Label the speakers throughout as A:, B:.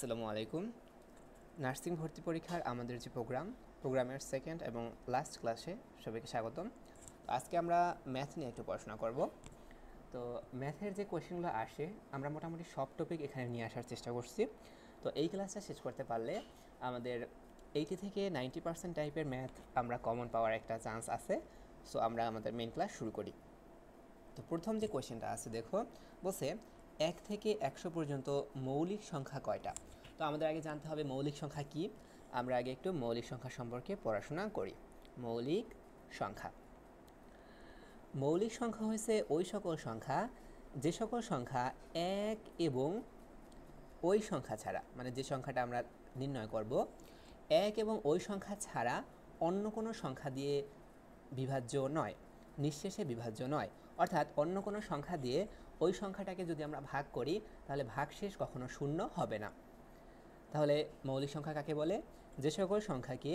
A: আসসালামু আলাইকুম। নার্সিং ভর্তি পরীক্ষার আমাদের যে প্রোগ্রামের সেকেন্ড এবং লাস্ট ক্লাসে সবাইকে স্বাগতম। আজকে আমরা ম্যাথ নিয়ে একটু পড়াশোনা করব। তো ম্যাথের যে কোয়েশ্চেনগুলো আসে আমরা মোটামুটি সব টপিক এখানে নিয়ে আসার চেষ্টা করছি। তো এই ক্লাসটা শেষ করতে পারলে আমাদের 80 থেকে 90% টাইপের ম্যাথ আমরা কমন পাওয়ার একটা চান্স আছে। সো আমরা আমাদের মেইন ক্লাস শুরু করি। তো প্রথম যে কোয়েশ্চেনটা আছে দেখো, বলছে 1 থেকে 100 পর্যন্ত মৌলিক সংখ্যা কয়টা। তো আমাদের আগে জানতে হবে মৌলিক সংখ্যা কি। আমরা আগে একটু মৌলিক সংখ্যা সম্পর্কে পড়াশোনা করি। মৌলিক সংখ্যা হচ্ছে ওই সকল সংখ্যা যে সকল সংখ্যা এক এবং ওই সংখ্যা ছাড়া, মানে যে সংখ্যাটা আমরা নির্ণয় করব এক এবং ওই সংখ্যা ছাড়া অন্য কোনো সংখ্যা দিয়ে বিভাজ্য নয়, নিঃশেষে বিভাজ্য নয়। অর্থাৎ অন্য কোনো সংখ্যা দিয়ে ওই সংখ্যাটাকে যদি আমরা ভাগ করি তাহলে ভাগশেষ কখনো শূন্য হবে না। তাহলে মৌলিক সংখ্যা কাকে বলে? যে সকল সংখ্যাকে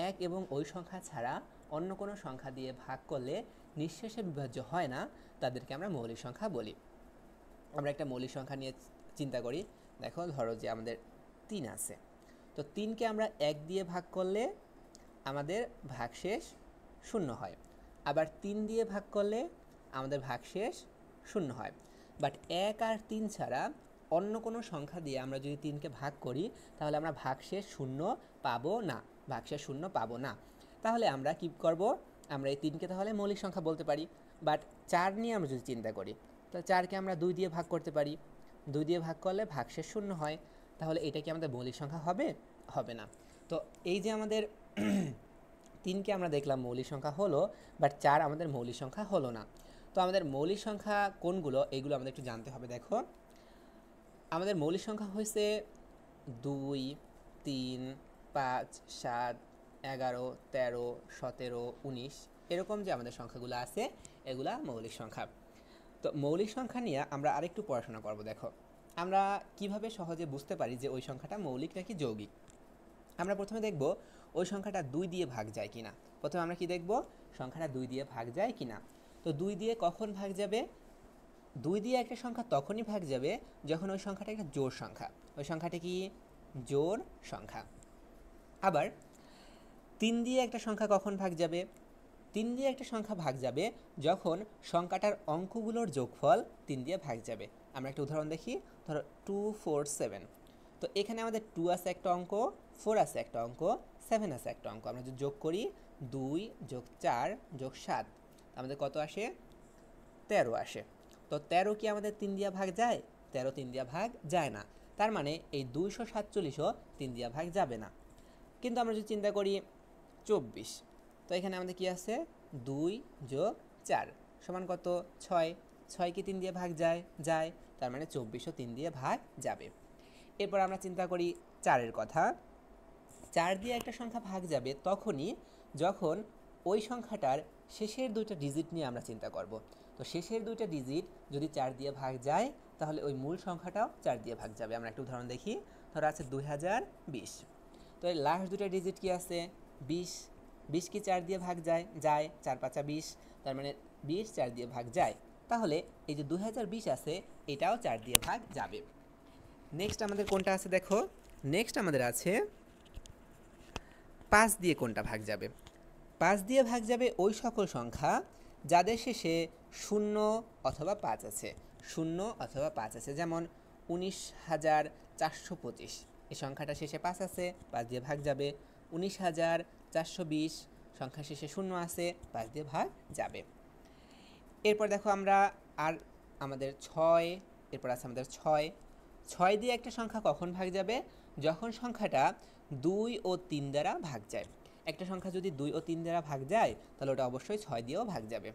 A: এক এবং ওই সংখ্যা ছাড়া অন্য কোনো সংখ্যা দিয়ে ভাগ করলে নিঃশেষে বিভাজ্য হয় না, তাদেরকে আমরা মৌলিক সংখ্যা বলি। আমরা একটা মৌলিক সংখ্যা নিয়ে চিন্তা করি। দেখো, ধরো যে আমাদের 3 আছে। তো 3কে আমরা 1 দিয়ে ভাগ করলে আমাদের ভাগশেষ শূন্য হয়, আবার 3 দিয়ে ভাগ করলে আমাদের ভাগশেষ শূন্য হয়। বাট 1 আর 3 ছাড়া অন্য কোনো সংখ্যা দিয়ে আমরা যদি 3কে ভাগ করি তাহলে আমরা ভাগশেষ শূন্য পাবো না, ভাগশেষ শূন্য পাবো না। তাহলে আমরা কি করব? আমরা এই 3কে তাহলে মৌলিক সংখ্যা বলতে পারি। বাট 4 নিয়ে আমরা যদি চিন্তা করি তো 4কে আমরা 2 দিয়ে ভাগ করতে পারি। 2 দিয়ে ভাগ করলে ভাগশেষ শূন্য হয়। তাহলে এটা কি আমাদের মৌলিক সংখ্যা হবে? হবে না। তো এই যে আমাদের 3কে আমরা দেখলাম মৌলিক সংখ্যা হলো, বাট 4 আমাদের মৌলিক সংখ্যা হলো না। তো আমাদের মৌলিক সংখ্যা কোনগুলো এগুলো আমাদের একটু জানতে হবে। দেখো, আমাদের মৌলিক সংখ্যা হয়েছে 2, 3, 5, 7, 11, 13, 17, 19, এরকম যে আমাদের সংখ্যাগুলো আছে এগুলা মৌলিক সংখ্যা। তো মৌলিক সংখ্যা নিয়ে আমরা আরেকটু পড়াশোনা করব। দেখো, আমরা কিভাবে সহজে বুঝতে পারি যে ওই সংখ্যাটা মৌলিক নাকি যৌগিক। আমরা প্রথমে দেখব ওই সংখ্যাটা 2 দিয়ে ভাগ যায় কিনা। প্রথমে আমরা কি দেখব? সংখ্যাটা 2 দিয়ে ভাগ যায় কিনা। তো 2 দিয়ে কখন ভাগ যাবে? 2 দিয়ে একটা সংখ্যা তখনই ভাগ যাবে যখন ওই সংখ্যাটা একটা জোড় সংখ্যা। ওই সংখ্যাটা কি? জোড় সংখ্যা। আবার 3 দিয়ে একটা সংখ্যা কখন ভাগ যাবে? 3 দিয়ে একটা সংখ্যা ভাগ যাবে যখন সংখ্যাটার অঙ্কগুলোর যোগফল 3 দিয়ে ভাগ যাবে। আমরা একটা উদাহরণ দেখি। ধরো 2, 4, 7। তো এখানে আমাদের 2 আছে একটা অঙ্ক, 4 আছে একটা অঙ্ক, 7 আছে একটা অঙ্ক। আমরা যদি যোগ করি 2 + 4 + 7 আমাদের কত আসে? 13 আসে। তো 13 কি আমাদের 3 দিয়ে ভাগ যায়? 13 3 দিয়ে ভাগ যায় না। তার মানে এই 247ও 3 দিয়ে ভাগ যাবে না। কিন্তু আমরা যদি চিন্তা করি 24, তো এখানে আমাদের কি আছে? 2 + 4 সমান কত? 6। 6 কি 3 দিয়ে ভাগ যায়? যায়। তার মানে 24ও 3 দিয়ে ভাগ যাবে। এরপর আমরা চিন্তা করি 4-এর কথা। 4 দিয়ে একটা সংখ্যা ভাগ যাবে তখনই যখন ওই সংখ্যাটার শেষের 2টা ডিজিট নিয়ে আমরা চিন্তা করব। তো শেষের 2টা ডিজিট যদি 4 দিয়ে ভাগ যায় তাহলে ওই মূল সংখ্যাটাও 4 দিয়ে ভাগ যাবে। আমরা একটা উদাহরণ দেখি। ধরো আছে 2020। তো এই লাস্ট 2টা ডিজিট কি আছে? 20। 20 কি 4 দিয়ে ভাগ যায়? যায়। 4 5 20। তার মানে 20 4 দিয়ে ভাগ যায়। তাহলে এই যে 2020 আছে এটাও 4 দিয়ে ভাগ যাবে। নেক্সট আমাদের কোনটা আছে দেখো? নেক্সট আমাদের আছে 5 দিয়ে কোনটা ভাগ যাবে? 5 দিয়ে ভাগ যাবে ওই সকল সংখ্যা যাদের শেষে 0 অথবা 5 আছে। 0 অথবা 5 আছে, যেমন 19,425 এই সংখ্যাটা শেষে 5 আছে, 5 দিয়ে ভাগ যাবে। 19,420 সংখ্যা শেষে 0 আছে, 5 দিয়ে ভাগ যাবে। এরপর দেখো আমরা আর আমাদের 6, এরপর আছে আমাদের 6। 6 দিয়ে একটা সংখ্যা কখন ভাগ যাবে? যখন সংখ্যাটা 2 ও 3 দ্বারা ভাগ যায়। একটা সংখ্যা যদি 2 ও 3 দ্বারা ভাগ যায় তাহলে ওটা অবশ্যই 6 দিয়েও ভাগ যাবে।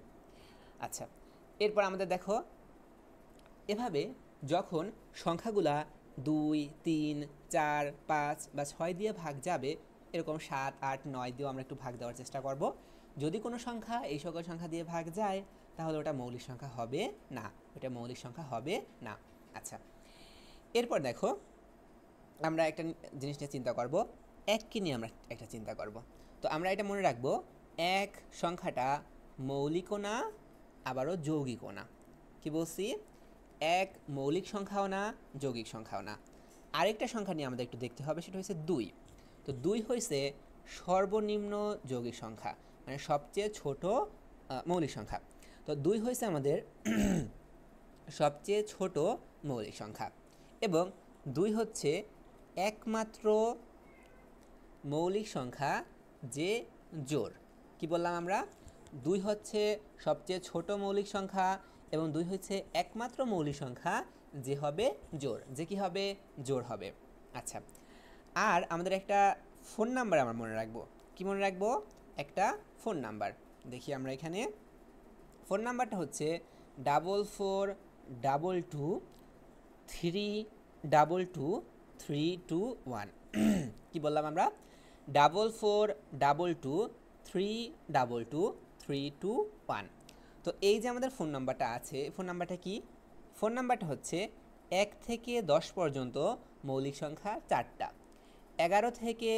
A: আচ্ছা, এরপর আমাদের দেখো এভাবে যখন সংখ্যাগুলা 2, 3, 4, 5 বা 6 দিয়ে ভাগ যাবে, এরকম 7, 8, 9 দিয়েও আমরা একটু ভাগ দেওয়ার চেষ্টা করব। যদি কোনো সংখ্যা এই সকল সংখ্যা দিয়ে ভাগ যায় তাহলে ওটা মৌলিক সংখ্যা হবে না, ওটা মৌলিক সংখ্যা হবে না। আচ্ছা, এরপর দেখো আমরা একটা জিনিস নিয়ে চিন্তা করব, 1কে নিয়ে আমরা একটা চিন্তা করব। তো আমরা এটা মনে রাখবো, 1 সংখ্যাটা মৌলিকও না আবারও যৌগিকও না। কি বলছি? 1 মৌলিক সংখ্যাও না, যৌগিক সংখ্যাও না। আরেকটা সংখ্যা নিয়ে আমাদের একটু দেখতে হবে, সেটা হচ্ছে 2। তো 2 হইছে সর্বনিম্ন যৌগিক সংখ্যা, মানে সবচেয়ে ছোট মৌলিক সংখ্যা। তো 2 হইছে আমাদের সবচেয়ে ছোট মৌলিক সংখ্যা, এবং 2 হচ্ছে একমাত্র মৌলিক সংখ্যা যে জোড়। কি বললাম আমরা? 2 হচ্ছে সবচেয়ে ছোট মৌলিক সংখ্যা, এবং 2 হচ্ছে একমাত্র মৌলিক সংখ্যা যে হবে জোড়, যে কি হবে? জোড় হবে। আচ্ছা, আর আমাদের একটা ফোন নাম্বার আমরা মনে রাখবো। কি মনে রাখবো? একটা ফোন নাম্বার। দেখি আমরা এখানে ফোন নাম্বারটা হচ্ছে 4422232231। কি বললাম আমরা? 4422232231। তো এই যে আমাদের ফোন নাম্বারটা আছে, ফোন নাম্বারটা কি? ফোন নাম্বারটা হচ্ছে 1 থেকে 10 পর্যন্ত মৌলিক সংখ্যা 4টা, 11 থেকে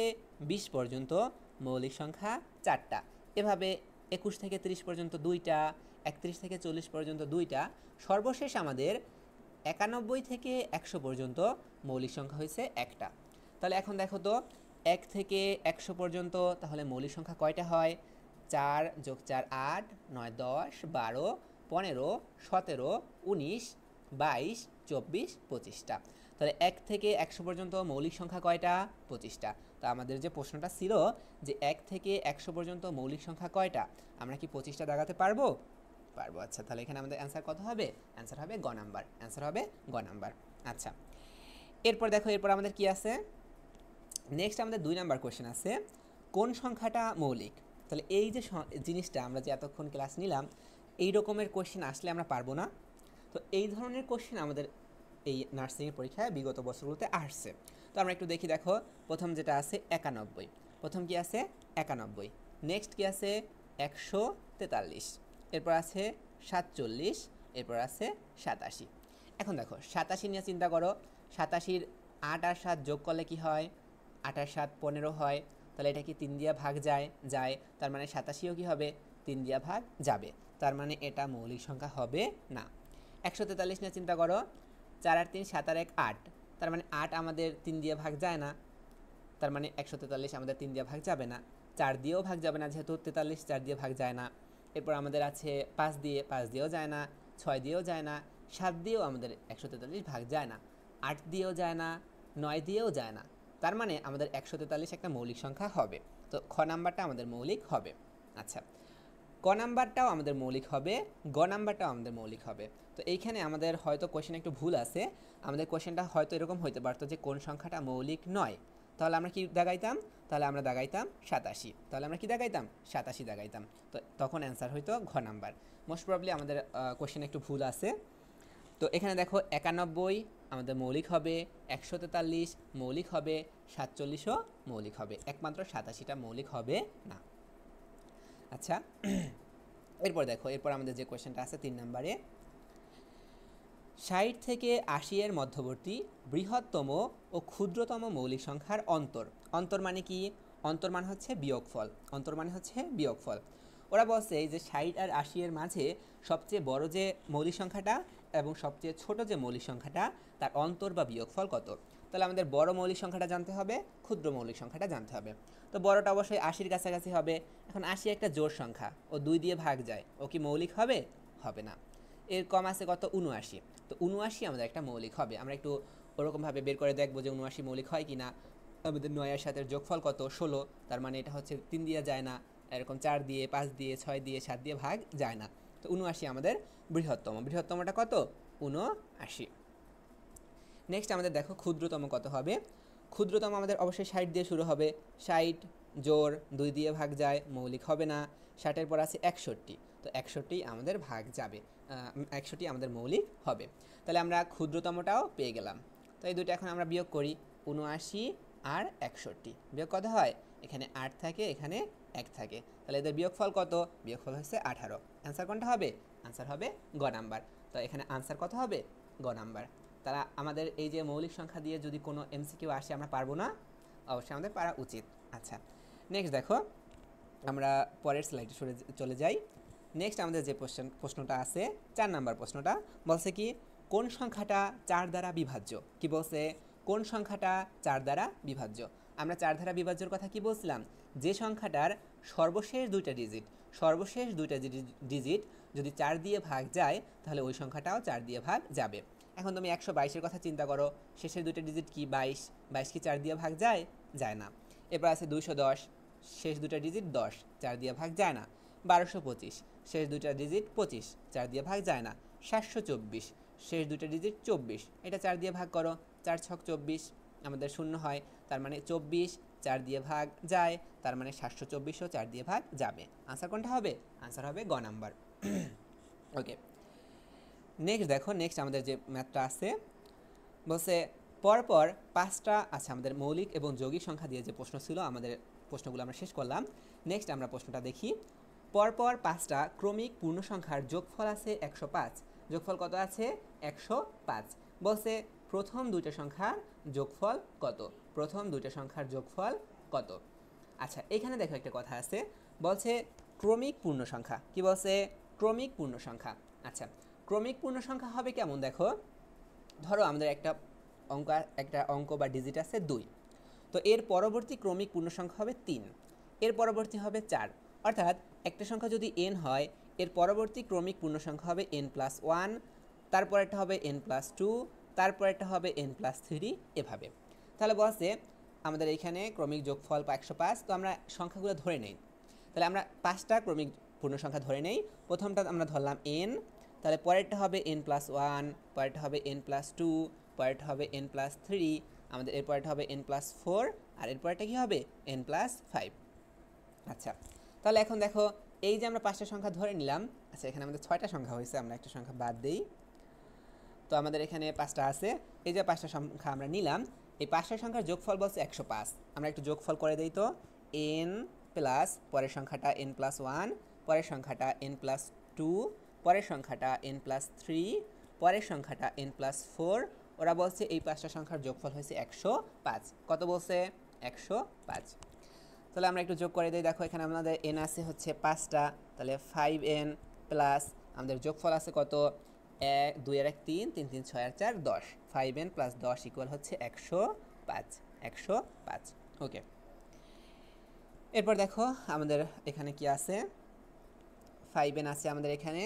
A: 20 পর্যন্ত মৌলিক সংখ্যা 4টা, এভাবে 21 থেকে 30 পর্যন্ত 2টা, 31 থেকে 40 পর্যন্ত 2টা, সর্বশেষ আমাদের 91 থেকে 100 পর্যন্ত মৌলিক সংখ্যা হয়েছে একটা। তাহলে এখন দেখো তো, 1 থেকে 100 পর্যন্ত তাহলে মৌলিক সংখ্যা কয়টা হয়? 4 + 4 8, 9 10 12 15 17 19 22 24 25টা। তাহলে 1 থেকে 100 পর্যন্ত মৌলিক সংখ্যা কয়টা? 25টা। তো আমাদের যে প্রশ্নটা ছিল যে 1 থেকে 100 পর্যন্ত মৌলিক সংখ্যা কয়টা, আমরা কি 25টা দাগাতে পারবো? পারবো। আচ্ছা, তাহলে এখানে আমাদের অ্যান্সার কত হবে? অ্যান্সার হবে গ নাম্বার। অ্যান্সার হবে গ নাম্বার। আচ্ছা, এরপর দেখো, এরপর আমাদের কি আছে? নেক্সট আমাদের 2 নাম্বার কোয়েশ্চেন আছে, কোন সংখ্যাটা মৌলিক? তাহলে এই যে জিনিসটা আমরা যে এতক্ষণ ক্লাস নিলাম, এই রকমের কোয়েশ্চেন আসলে আমরা পারবো না। তো এই ধরনের কোয়েশ্চেন আমাদের এই নার্সিংয়ের পরীক্ষায় বিগত বছরগুলোতে আসছে। তো আমরা একটু দেখি। দেখো, প্রথম যেটা আছে 91, প্রথম কি আছে? 91। নেক্সট কি আছে? 143, এরপর আছে 47, এরপর আছে 87। এখন দেখো 87 নিয়ে চিন্তা করো। 87-র 8 আর 7 যোগ করলে কি হয়? 8 আর 7 15 হয়। তাহলে এটা কি 3 দিয়া ভাগ যায়? তার মানে 87ও কি হবে? 3 দিয়া ভাগ যাবে। তার মানে এটা মৌলিক সংখ্যা হবে না। 143 নিয়ে চিন্তা করো। 4 আর 3 7 আর 1 8, তার মানে 8 আমাদের 3 দিয়ে ভাগ যায় না। তার মানে 143 আমাদের 3 দিয়ে ভাগ যাবে না, 4 দিয়েও ভাগ যাবে না, যেহেতু 43 4 দিয়ে ভাগ যায় না। এরপর আমাদের আছে 5 দিয়েও যায় না, 6 দিয়েও যায় না, 7 দিয়েও আমাদের 143 ভাগ যায় না, 8 দিয়েও যায় না, 9 দিয়েও যায় না। তার মানে আমাদের 143 একটা মৌলিক সংখ্যা হবে। তো খ নাম্বারটা আমাদের মৌলিক হবে। আচ্ছা, ক নাম্বারটাও আমাদের মৌলিক হবে, গ নাম্বারটাও আমাদের মৌলিক হবে। তো এইখানে আমাদের হয়তো কোশ্চেন একটু ভুল আছে। আমাদের কোশ্চেনটা হয়তো এরকম হইতে পারতো যে কোন সংখ্যাটা মৌলিক নয়। তাহলে আমরা কি দাগাইতাম? তাহলে আমরা দাগাইতাম 87। তাহলে আমরা কি দাগাইতাম? 87 দাগাইতাম। তো তখন অ্যান্সার হইতো ঘ নাম্বার। মোস্ট প্রবলি আমাদের কোশ্চেন একটু ভুল আছে। তো এখানে দেখো 91 আমাদের মৌলিক হবে, 143 মৌলিক হবে, 47ও মৌলিক হবে, একমাত্র 87টা মৌলিক হবে না। আচ্ছা, এরপর দেখো, এরপর আমাদের যে কোয়েশ্চেনটা আছে 3 নম্বরে, 60 থেকে 80 এর মধ্যবর্তী বৃহত্তম ও ক্ষুদ্রতম মৌলিক সংখ্যার অন্তর। অন্তর মানে কি? অন্তর মানে হচ্ছে বিয়োগফল। অন্তর মানে হচ্ছে বিয়োগফল। ওরা বলছে যে 60 আর 80 এর মাঝে সবচেয়ে বড় যে মৌলিক সংখ্যাটা এবং সবচেয়ে ছোট যে মৌলিক সংখ্যাটা, তার অন্তর বা বিয়োগফল কত? তাহলে আমাদের বড় মৌলিক সংখ্যাটা জানতে হবে, ক্ষুদ্র মৌলিক সংখ্যাটা জানতে হবে। তো বড়টা অবশ্যই 80-র কাছাকাছি হবে। এখন 80 একটা জোড় সংখ্যা, ও 2 দিয়ে ভাগ যায়, ও কি মৌলিক হবে? হবে না। এর কম আছে কত? 79। তো 79 আমাদের একটা মৌলিক হবে। আমরা একটু ওরকমভাবে বের করে দেখবো যে 79 মৌলিক হয় কি না। আমাদের 9 এর সাথে যোগফল কত? 16। তার মানে এটা হচ্ছে 3 দিয়ে যায় না, এরকম 4 দিয়ে, 5 দিয়ে, 6 দিয়ে, 7 দিয়ে ভাগ যায় না। তো 79 আমাদের বৃহত্তম। বৃহত্তমটা কত? 79। নেক্সট আমাদের দেখো ক্ষুদ্রতম কত হবে। ক্ষুদ্রতম আমাদের অবশ্যই 60 দিয়ে শুরু হবে। 60 জোড় 2 দিয়ে ভাগ যায়, মৌলিক হবে না। 60-এর পর আছে 61। তো 61 আমাদের ভাগ যাবে, 61 আমাদের মৌলিক হবে। তাহলে আমরা ক্ষুদ্রতমটাও পেয়ে গেলাম। তো এই দুটো এখন আমরা বিয়োগ করি, 79 আর 61। বিয়োগ কত হয়? এখানে 8 থাকে, এখানে 1 থাকে। তাহলে এদের বিয়োগফল কত? বিয়োগফল হচ্ছে 18। অ্যান্সার কোনটা হবে? অ্যান্সার হবে গ নাম্বার। তো এখানে আনসার কত হবে? গ নাম্বার। তারা আমাদের এই যে মৌলিক সংখ্যা দিয়ে যদি কোনো এমসিকিউ আসে আমরা পারবো না, অবশ্যই আমাদের পারা উচিত। আচ্ছা, নেক্সট দেখো, আমরা পরের স্লাইডে চলে যাই। নেক্সট আমাদের যে প্রশ্নটা আছে 4 নাম্বার প্রশ্নটা বলছে কি, কোন সংখ্যাটা 4 দ্বারা বিভাজ্য? কি বলছে? কোন সংখ্যাটা 4 দ্বারা বিভাজ্য? আমরা 4 দ্বারা বিভাজ্যর কথা কি বলছিলাম? যে সংখ্যাটার সর্বশেষ দুইটা ডিজিট যদি 4 দিয়ে ভাগ যায় তাহলে ওই সংখ্যাটাও 4 দিয়ে ভাগ যাবে। এখন তুমি 122 এর কথা চিন্তা করো, শেষের দুইটা ডিজিট কি 22, 22 কি 4 দিয়ে ভাগ যায়? যায় না। এরপর আছে 210, শেষ দুইটা ডিজিট 10, 4 দিয়ে ভাগ যায় না। 1225, শেষ দুইটা ডিজিট 25, 4 দিয়ে ভাগ যায় না। 724, শেষ দুইটা ডিজিট 24, এটা 4 দিয়ে ভাগ করো, 4 ছক 24, আমাদের শূন্য হয়, তার মানে 24 4 দিয়ে ভাগ যায়, তার মানে 724ও 4 দিয়ে ভাগ যাবে। আনসার কোনটা হবে? আনসার হবে গ নাম্বার। ওকে, নেক্সট দেখো, নেক্সট আমাদের যে ম্যাথটা আছে বলছে পরপর 5টা, আচ্ছা আমাদের মৌলিক এবং যৌগিক সংখ্যা দিয়ে যে প্রশ্ন ছিল, আমাদের প্রশ্নগুলো আমরা শেষ করলাম। নেক্সট আমরা প্রশ্নটা দেখি। পরপর 5টা ক্রমিক পূর্ণ সংখ্যার যোগফল আছে 105। যোগফল কত আছে? 105। বলছে প্রথম দুইটা সংখ্যার যোগফল কত? প্রথম দুইটা সংখ্যার যোগফল কত? আচ্ছা, এখানে দেখো একটা কথা আছে, বলছে ক্রমিক পূর্ণ সংখ্যা। কি বলছে? ক্রমিক পূর্ণ সংখ্যা। আচ্ছা, ক্রমিক পূর্ণ সংখ্যা হবে কেমন দেখো, ধরো আমাদের একটা অঙ্ক বা ডিজিট আছে 2, তো এর পরবর্তী ক্রমিক পূর্ণ সংখ্যা হবে 3, এর পরবর্তী হবে 4, অর্থাৎ একটা সংখ্যা যদি n হয় এর পরবর্তী ক্রমিক পূর্ণ সংখ্যা হবে n+1, তারপর একটা হবে n+2, তারপর একটা হবে n+3, এভাবে। তাহলে বলছে আমাদের এখানে ক্রমিক যোগফল 105, তো আমরা সংখ্যাগুলো ধরে নেই। তাহলে আমরা 5টা ক্রমিক পূর্ণ সংখ্যা ধরে নেই। প্রথমটা আমরা ধরলাম n, তাহলে পরেরটা হবে n+1, পরেরটা হবে n+2, পরেরটা হবে n+3, আমাদের এরপরটা হবে n+4, আর এরপরটা কি হবে? n+5। আচ্ছা, তাহলে এখন দেখো এই যে আমরা 5টা সংখ্যা ধরে নিলাম, আচ্ছা এখানে আমাদের 6টা সংখ্যা হয়েছে, আমরা একটা সংখ্যা বাদ দিই। তো আমাদের এখানে 5টা আছে, এই যে 5টা সংখ্যা আমরা নিলাম, এই 5টা সংখ্যার যোগফল বলছে 105। আমরা একটু যোগফল করে দিই তো, n প্লাস পরের সংখ্যাটা n+1, পরের সংখ্যাটা n+2, পরের সংখ্যাটা n+3, পরের সংখ্যাটা n+4, ওরা বলছে এই 5টা সংখ্যার যোগফল হয়েছে 105। কত বলছে? 105। তাহলে আমরা একটু যোগ করে দিই, দেখো এখানে আমাদের n আছে হচ্ছে 5টা, তাহলে 5n প্লাস আমাদের যোগফল আছে কত? 1 2 আর 1 3, 3 3 6 আর 4 10, 5n প্লাস 10 ইকুয়াল হচ্ছে 105। 105। ওকে, এরপর দেখো আমাদের এখানে কি আছে, 5n আছে আমাদের এখানে,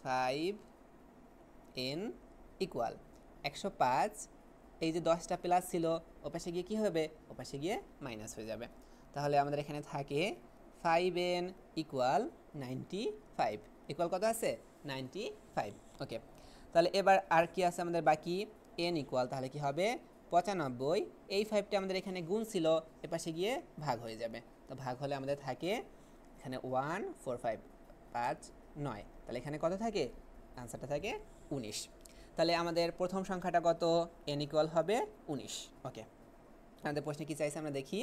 A: 5n ইকুয়াল 105। এই যে 10টা প্লাস ছিল, ওপাশে গিয়ে কি হবে? ওপাশে গিয়ে মাইনাস হয়ে যাবে। তাহলে আমাদের এখানে থাকে 5n ইকুয়াল 95। ইকুয়াল কত আছে? 95। ওকে, তাহলে এবার আর কি আছে আমাদের বাকি? n ইকুয়াল, তাহলে কি হবে? 95। এই 5টা আমাদের এখানে গুণ ছিল, এপাশে গিয়ে ভাগ হয়ে যাবে। তো ভাগ হলে আমাদের থাকে এখানে 1 4 5 5 9, তাহলে এখানে কত থাকে? আনসারটা থাকে 19। তাহলে আমাদের প্রথম সংখ্যাটা কত? n ইকুয়াল হবে 19। ওকে, আমাদের প্রশ্নে কি চাইছে আমরা দেখি।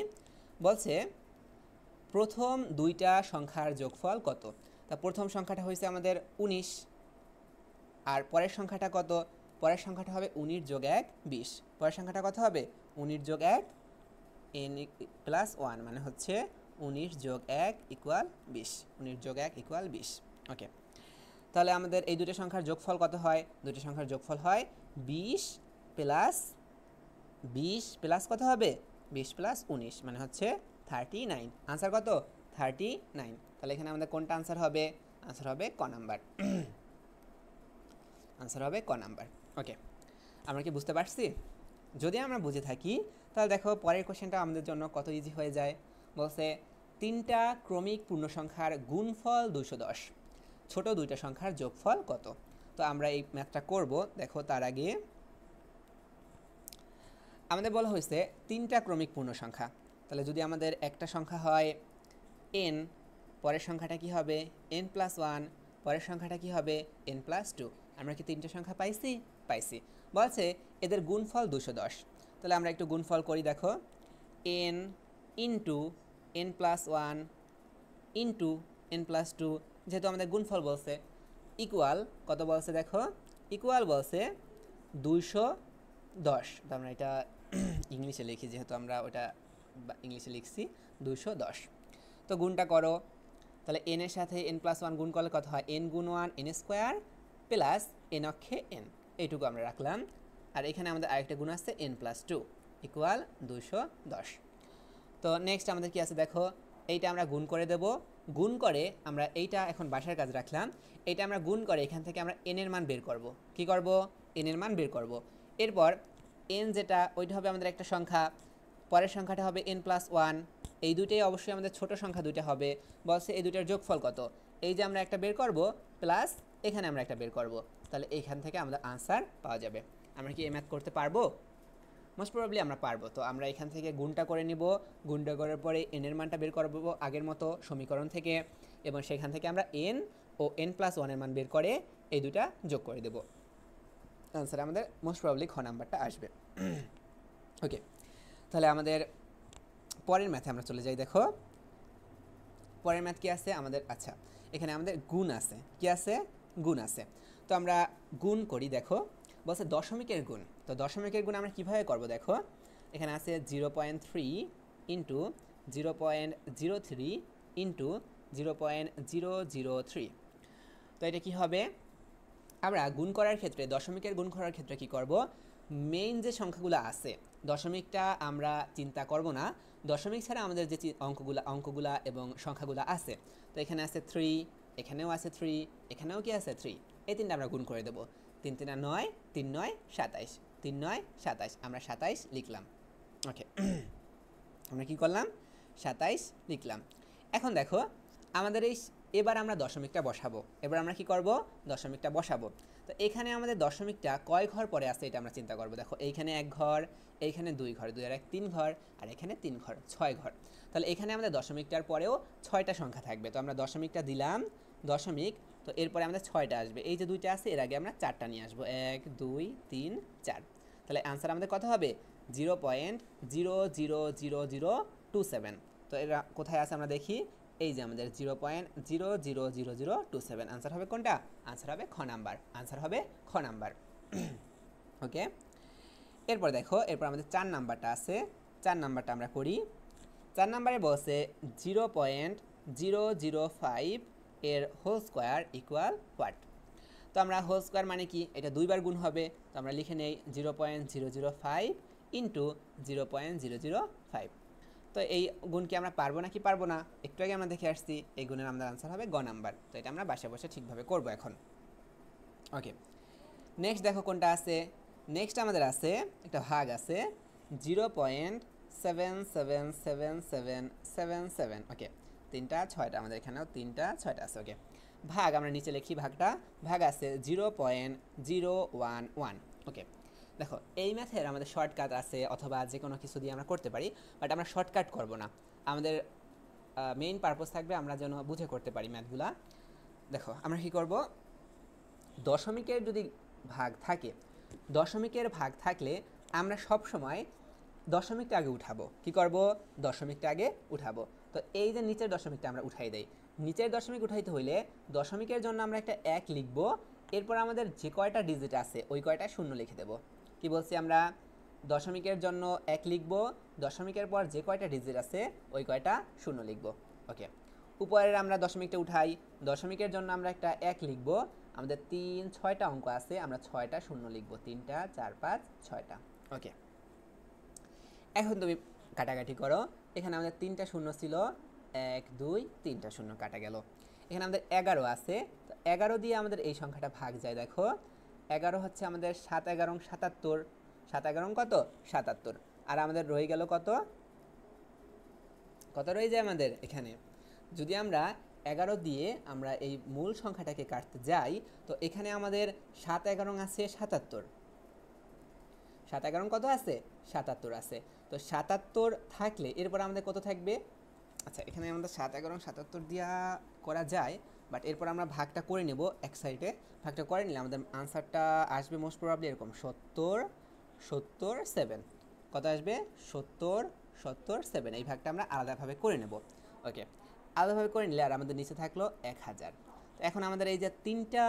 A: বলছে প্রথম দুইটা সংখ্যার যোগফল কত? তা প্রথম সংখ্যাটা হয়েছে আমাদের 19, আর পরের সংখ্যাটা কত? পরের সংখ্যাটা হবে 19 যোগ 1 20। পরের সংখ্যাটা কত হবে? 19 যোগ 1 n+1, মানে হচ্ছে 19 যোগ 1 ইকুয়াল 20। 19 যোগ 1 ইকুয়াল 20। ওকে, তাহলে আমাদের এই দুটো সংখ্যার যোগফল কত হয়? দুটো সংখ্যার যোগফল হয় 20 প্লাস কত হবে? 20 প্লাস 19, মানে হচ্ছে 39। আনসার কত? 39। তাহলে এখানে আমাদের কোনটা আনসার হবে? আনসার হবে ক নাম্বার। আনসার হবে ক নাম্বার। ওকে, আমরা কি বুঝতে পারছি? যদি আমরা বুঝে থাকি তাহলে দেখো পরের কোশ্চেনটা আমাদের জন্য কত ইজি হয়ে যায়। বলছে 3টা ক্রমিক পূর্ণ সংখ্যার গুণফল 210, ছোট দুইটা সংখ্যার যোগফল কত? তো আমরা এই ম্যাথটা করব। দেখো তার আগে আমাদের বলা হয়েছে 3টা ক্রমিক পূর্ণ সংখ্যা, তাহলে যদি আমাদের একটা সংখ্যা হয় n, পরের সংখ্যাটা কি হবে? n+1, পরের সংখ্যাটা কি হবে? n+2। আমরা কি 3টে সংখ্যা পাইছি? পাইছি। বলছে এদের গুণফল 210। তাহলে আমরা একটু গুণফল করি, দেখো n into n+1 into n+2, যেহেতু আমাদের গুণফল বলছে, ইকুয়াল কত বলছে? দেখো ইকুয়াল বলছে 210। তো আমরা এটা ইংলিশে লিখি, যেহেতু আমরা ওটা ইংলিশে লিখছি 210। তো গুণটা করো, তাহলে n এর সাথে n+1 গুণ করলে কত হয়? n গুণ 1 n² প্লাস n অক্ষে n, এইটুকু আমরা রাখলাম। আর এখানে আমাদের আরেকটা গুণ আছে n+2 ইকুয়াল 210। তো নেক্সট আমাদের কি আছে দেখো, এইটা আমরা গুণ করে দেব। গুণ করে আমরা এইটা এখন বাসার কাজ রাখলাম, এইটা আমরা গুণ করে এখান থেকে আমরা n এর মান বের করব। কি করব? n এর মান বের করব। এরপর n যেটা ওইটা হবে আমাদের একটা সংখ্যা, পরের সংখ্যাটা হবে n+1। এই দুইটাই অবশ্যই আমাদের ছোট সংখ্যা দুইটা হবে। বলছে এই দুইটার যোগফল কত, এই যে আমরা একটা বের করব প্লাস এখানে আমরা একটা বের করব, তাহলে এইখান থেকে আমাদের আনসার পাওয়া যাবে। আমরা কি এই ম্যাথ করতে পারবো? মোস্ট প্রবাবলি আমরা পারবো। তো আমরা এখান থেকে গুণটা করে নিব, গুণটা করার পরে n এর মানটা বের করব আগের মতো সমীকরণ থেকে, এবং সেখান থেকে আমরা n ও n+1 এর মান বের করে এই দুইটা যোগ করে দেব। আনসার আমাদের মোস্ট প্রবাবলি খ নাম্বারটা আসবে। ওকে, তাহলে আমাদের পরের ম্যাথে আমরা চলে যাই। দেখো পরের ম্যাথ কি আছে আমাদের, আচ্ছা এখানে আমাদের গুণ আছে। কি আছে? গুণ আছে। তো আমরা গুণ করি। দেখো বলছে দশমিকের গুণ। তো দশমিকের গুণ আমরা কিভাবে করব? দেখো এখানে আছে 0.3 ইন্টু 0.03 ইন্টু 0.003। তো এটা কি হবে? আমরা গুণ করার ক্ষেত্রে, দশমিকের গুণ করার ক্ষেত্রে কি করব, মেইন যে সংখ্যাগুলো আছে দশমিকটা আমরা চিন্তা করব না, দশমিক ছাড়া আমাদের যে অঙ্কগুলা এবং সংখ্যাগুলো আছে, তো এখানে আছে 3, এখানেও আছে 3, এখানেও কি আছে 3, এই তিনটা আমরা গুণ করে দেব। 3 3 9, 3 9 27, 3 9 27, আমরা 27 লিখলাম। ওকে, আমরা কি করলাম? 27 লিখলাম। এখন দেখো আমাদের এবার আমরা দশমিকটা বসাবো। এবার আমরা কি করব? দশমিকটা বসাবো। তো এখানে আমাদের দশমিকটা কয় ঘর পরে আছে এটা আমরা চিন্তা করব। দেখো এইখানে 1 ঘর, এইখানে 2 ঘর, 2 আর 1 3 ঘর, আর এখানে 3 ঘর, 6 ঘর। তাহলে এখানে আমাদের দশমিকটার পরেও 6টা সংখ্যা থাকবে। তো আমরা দশমিকটা দিলাম দশমিক, তো এরপরে আমাদের 6টা আসবে। এই যে 2টা আছে এর আগে আমরা 4টা নিয়ে আসবো, 1 2 3 4। তাহলে আনসার আমাদের কত হবে? 0.00027। তো এরা কোথায় আছে আমরা দেখি, এই যে আমাদের 0.00027। আনসার হবে কোনটা? আনসার হবে খ নাম্বার। আনসার হবে খ নাম্বার। ওকে, এরপর দেখো, এরপর আমাদের 4 নাম্বারটা আছে। 4 নাম্বারটা আমরা করি। 4 নাম্বারে বলছে 0.005 এর হোল স্কোয়ার ইকুয়াল হোয়াট। তো আমরা হোল স্কোয়ার মানে কি, এটা দুইবার গুণ হবে। তো আমরা লিখে নেই 0.005 ইন্টু 0.005। তো এই গুণ কি আমরা পারবো নাকি পারবো না? একটু আগে আমরা দেখে আসছি, এই গুণের আমাদের আনসার হবে গ নাম্বার। তো এটা আমরা বাসায় বসে ঠিকভাবে করবো এখন। ওকে, নেক্সট দেখো কোনটা আছে। নেক্সট আমাদের আছে একটা ভাগ আছে 0.777777। ওকে, 3টা 6টা, আমাদের এখানেও 3টা 6টা আছে। ওকে, ভাগ আমরা নিচে লিখি ভাগটা। ভাগ আছে 0.011। ওকে, দেখো এই ম্যাথের আমাদের শর্টকাট আছে, অথবা যে কোনো কিছু দিয়ে আমরা করতে পারি, বাট আমরা শর্টকাট করব না। আমাদের মেইন পারপোজ থাকবে আমরা যেন বুঝে করতে পারি ম্যাথগুলা। দেখো আমরা কি করব, দশমিকের যদি ভাগ থাকে, দশমিকের ভাগ থাকলে আমরা সব সময় দশমিকটা আগে উঠাবো। কি করব? দশমিকটা আগে উঠাবো। তো এই যে নিচের দশমিকটা আমরা উঠাই দেই। নিচের দশমিক উঠাইতে হইলে দশমিকের জন্য আমরা একটা 1 লিখব, এরপর আমাদের যে কয়টা ডিজিট আছে ওই কয়টা শূন্য লিখে দেব। কি বলছি আমরা? দশমিকের জন্য 1 লিখব, দশমিকের পর যে কয়টা ডিজিট আছে ওই কয়টা শূন্য লিখব। ওকে, উপরের আমরা দশমিকটা উঠাই, দশমিকের জন্য আমরা একটা 1 লিখব, আমাদের 3 6টা অঙ্ক আছে, আমরা 6টা শূন্য লিখব, 3টা 4 5 6টা। ওকে, এখন তুমি কাটাকাটি করো। এখানে আমাদের 3টা শূন্য ছিল, 1 2 3টা শূন্য কাটা গেল। এখানে আমাদের 11 আছে, তো 11 দিয়ে আমাদের এই সংখ্যাটা ভাগ যায়। দেখো 11 হচ্ছে আমাদের 7 11 77, 7 11 কত? 77। আর আমাদের রয়ে গেল কত? কত রয়ে যায় আমাদের এখানে? যদি আমরা 11 দিয়ে আমরা এই মূল সংখ্যাটাকে কাটতে যাই, তো এখানে আমাদের 7 11 আছে 77, 7 11 কত আছে? 77 আছে। তো 77 থাকলে এরপর আমাদের কত থাকবে? আচ্ছা, এখানে আমাদের 7 11 77 দিয়া করা যায়, বাট এরপর আমরা ভাগটা করে নেব এক সাইডে। ভাগটা করে নিলে আমাদের আনসারটা আসবে মোস্ট প্রবাবলি এরকম 70 70 7। কত আসবে? 70 70 7। এই ভাগটা আমরা আলাদাভাবে করে নেব। ওকে, আলাদাভাবে করে নিলে আর আমাদের নিচে থাকলো 1000। তো এখন আমাদের এই যে 3টা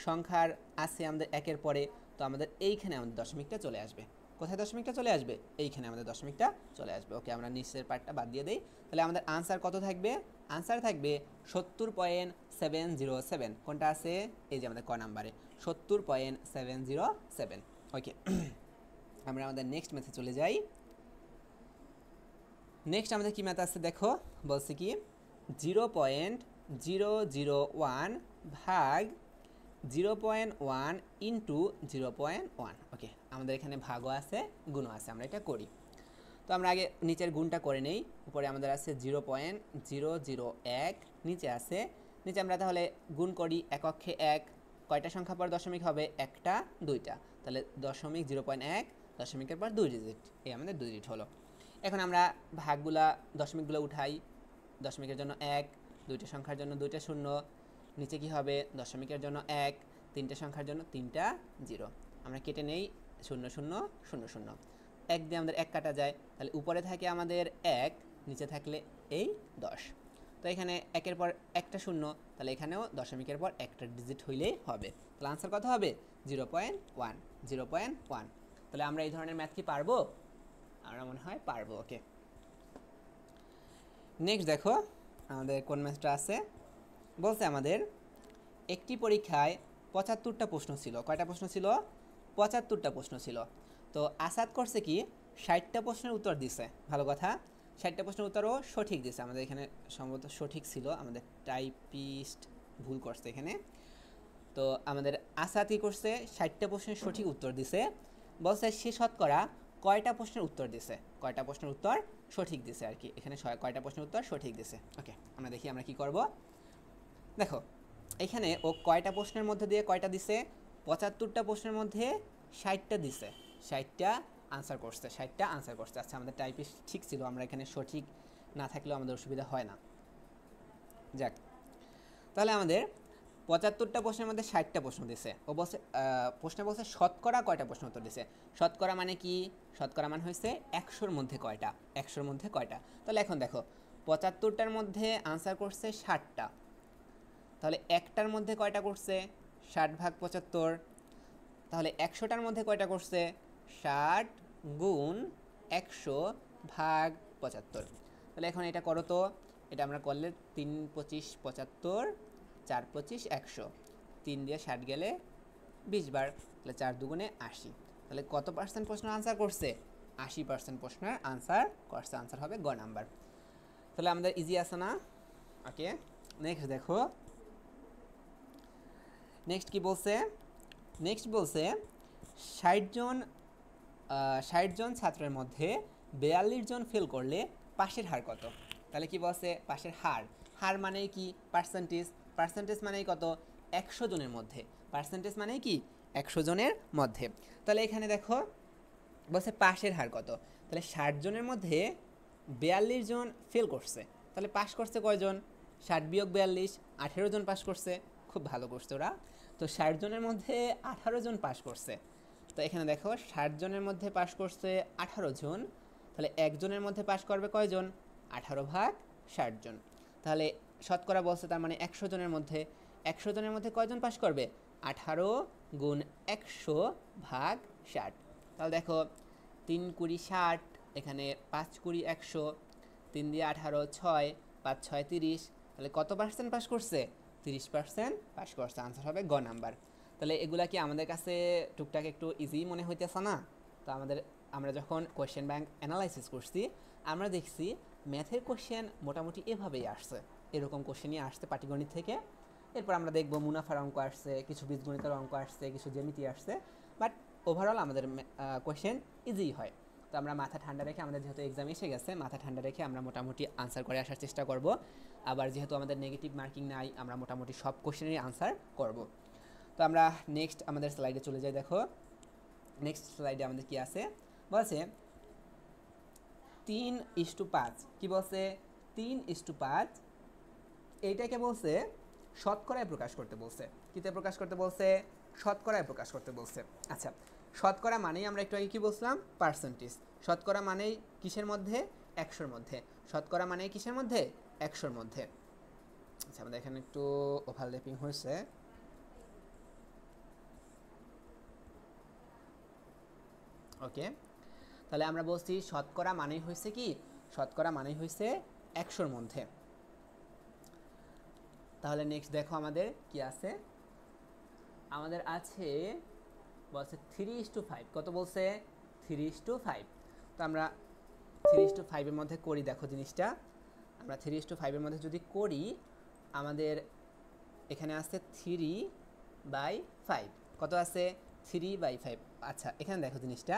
A: সংখ্যার আছে আমাদের 1-এর পরে, তো আমাদের এইখানে আমাদের দশমিকটা চলে আসবে। কোথায় দশমিকটা চলে আসবে? এইখানে আমাদের দশমিকটা চলে আসবে। ওকে, আমরা নিচের পার্টটা বাদ দিয়ে দেই। তাহলে আমাদের আনসার কত থাকবে? আনসার থাকবে 70.707। কোনটা আছে? এই যে আমাদের ক নাম্বারে 70.707। ওকে আমরা আমাদের নেক্সট ম্যাথে চলে যাই। নেক্সট আমাদের কি ম্যাথ আছে দেখো, বলছে কি 0.001 ভাগ 0.1 ইন্টু 0.1। ওকে, আমাদের এখানে ভাগও আছে গুণও আছে, আমরা এটা করি। তো আমরা আগে নিচের গুণটা করে নেই। উপরে আমাদের আছে 0.001, নিচে আছে, নিচে আমরা তাহলে গুণ করি। এককে 1, কয়টা সংখ্যা পর দশমিক হবে? একটা দুইটা, তাহলে দশমিক 0.1 দশমিকের পর 2 ডিজিট, এই আমাদের 2 ডিজিট হলো। এখন আমরা ভাগগুলা দশমিকগুলো উঠাই। দশমিকের জন্য 1, দুইটা সংখ্যার জন্য 2টা শূন্য, নিচে কি হবে? দশমিকের জন্য 1, তিনটে সংখ্যার জন্য 3টা 0। আমরা কেটে নেই 0 0 0 0, 1 দিয়ে আমাদের 1 কাটা যায়, তাহলে উপরে থাকে আমাদের 1, নিচে থাকলে এই 10। তো এখানে 1-এর পর একটা শূন্য, তাহলে এখানেও দশমিকের পর একটা ডিজিট হইলেই হবে। তাহলে আনসার কত হবে? 0.1 0.1। তাহলে আমরা এই ধরনের ম্যাথ কি পারবো? আমরা মনে হয় পারবো। ওকে, নেক্সট দেখো আমাদের কোন ম্যাথটা আছে। বলছে আমাদের একটি পরীক্ষায় 75টা প্রশ্ন ছিল। কয়টা প্রশ্ন ছিল? 75টা প্রশ্ন ছিল। তো আসাদ করছে কি 60টা প্রশ্নের উত্তর দিছে। ভালো কথা, 60টা প্রশ্নের উত্তরও সঠিক দিছে। আমাদের এখানে সম্ভবত সঠিক ছিল, আমাদের টাইপিস্ট ভুল করছে এখানে। তো আমাদের আসাদ কি করছে? 60টা প্রশ্নের সঠিক উত্তর দিছে। বলছে সে শতকরা কয়টা প্রশ্নের উত্তর দিছে, কয়টা প্রশ্নের উত্তর সঠিক দিছে আর কি। এখানে কয়টা প্রশ্নের উত্তর সঠিক দিছে। ওকে, আমরা দেখি আমরা কি করব। দেখো এখানে ও কয়টা প্রশ্নের মধ্যে দিয়ে কয়টা দিছে? 75টা প্রশ্নের মধ্যে 60টা দিছে, 60টা আনসার করছে, 60টা আনসার করছে। আচ্ছা, আমাদের টাইপিস্ট ঠিক ছিল, আমরা এখানে সঠিক না থাকলেও আমাদের অসুবিধা হয় না। যাক, তাহলে আমাদের 75টা প্রশ্নের মধ্যে 60টা প্রশ্ন দিছে। ও বলছে প্রশ্নে বলছে শতকরা কয়টা প্রশ্ন উত্তর দিছে। শতকরা মানে কি? শতকরা মানে হয়েছে 100-র মধ্যে কয়টা, 100-র মধ্যে কয়টা। তাহলে এখন দেখো 75টার মধ্যে আনসার করছে 60টা, তাহলে একটার মধ্যে কয়টা করছে? 60 ভাগ 75। তাহলে 100টার মধ্যে কয়টা করছে? 60 গুণ 100 ভাগ 75। তাহলে এখন এটা করো তো, এটা আমরা করলে 3 25 75, 4 25 100, 3 দিয়ে 60 গেলে 20 বার, তাহলে 4 দুগুণে 80। তাহলে কত পার্সেন্ট প্রশ্ন আনসার করছে? 80% প্রশ্নের আনসার করছে। আনসার হবে গ নাম্বার। তাহলে আমাদের ইজি আছে না? ওকে, নেক্সট দেখো। নেক্সট কি বলছে? নেক্সট বলছে 60 জন ছাত্রের মধ্যে 42 জন ফেল করলে পাশের হার কত? তাহলে কি বলছে? পাশের হার। হার মানে কি? পার্সেন্টেজ। পার্সেন্টেজ মানে কত? 100 জনের মধ্যে। পার্সেন্টেজ মানে কি? 100 জনের মধ্যে। তাহলে এখানে দেখো বলছে পাশের হার কত। তাহলে 60 জনের মধ্যে 42 জন ফেল করছে, তাহলে পাস করছে কয়জন? 60 বিয়োগ 42, 18 জন পাস করছে। খুব ভালো করছে ওরা। তো 60 জনের মধ্যে 18 জন পাস করছে। তো এখানে দেখো 60 জনের মধ্যে পাস করছে 18 জন, তাহলে একজনের মধ্যে পাস করবে কয়জন? 18 ভাগ 60 জন। তাহলে শতকরা বলছে, তার মানে 100 জনের মধ্যে, 100 জনের মধ্যে কয়জন পাস করবে? 18 গুণ 100 ভাগ 60। তাহলে দেখো 3 20 60, এখানে 5 20 100, 3 দিয়ে 18 6, 5 6 30, তাহলে কত পার্সেন্ট পাস করছে? 30% পাস করছে। আনসার হবে গ নাম্বার। তাহলে এগুলা কি আমাদের কাছে টুকটাক একটু ইজি মনে হইতেছে না? তো আমরা যখন কোয়েশ্চেন ব্যাংক অ্যানালাইসিস করছি, আমরা দেখছি ম্যাথের কোয়েশ্চেন মোটামুটি এভাবেই আসছে, এরকম কোয়েশ্চেনই আসছে পাটিগণিত থেকে। এরপর আমরা দেখব মুনাফার অঙ্ক আসছে, কিছু বীজগণিতের অঙ্ক আসছে, কিছু জ্যামিতি আসছে, বাট ওভারঅল আমাদের কোয়েশ্চেন ইজি হয়। তো আমরা মাথা ঠান্ডা রেখে, আমাদের যেহেতু এক্সাম এসে গেছে, মাথা ঠান্ডা রেখে আমরা মোটামুটি আনসার করে আসার চেষ্টা করব। আবার যেহেতু আমাদের নেগেটিভ মার্কিং নাই, আমরা মোটামুটি সব কোয়েশ্চেনেরই আনসার করব। তো আমরা নেক্সট আমাদের স্লাইডে চলে যাই। দেখো নেক্সট স্লাইডে আমাদের কি আছে, বলছে 3:5। কি বলছে? 3:5। এইটাকে বলছে শতকরায় প্রকাশ করতে বলছে। কিতে প্রকাশ করতে বলছে? শতকরায় প্রকাশ করতে বলছে। আচ্ছা, শতকরা মানেই আমরা একটু আগে কি বলছিলাম? পার্সেন্টেজ। শতকরা মানেই কিসের মধ্যে? 100-র মধ্যে। শতকরা মানেই কিসের মধ্যে? 100-র মধ্যে। আচ্ছা, আমাদের এখানে একটু ওভারল্যাপিং হয়েছে। ওকে, তাহলে আমরা বলছি শতকরা মানেই হয়েছে কি? শতকরা মানেই হয়েছে 100-র মধ্যে। তাহলে নেক্সট দেখো আমাদের কি আছে। আমাদের আছে বলছে 3:5। কত বলছে? 3:5। তো আমরা 3:5 এর মধ্যে করি, দেখো জিনিসটা আমরা 3:5 এর মধ্যে যদি করি, আমাদের এখানে আছে 3/5। কত আছে? 3/5। আচ্ছা, এখানে দেখো জিনিসটা,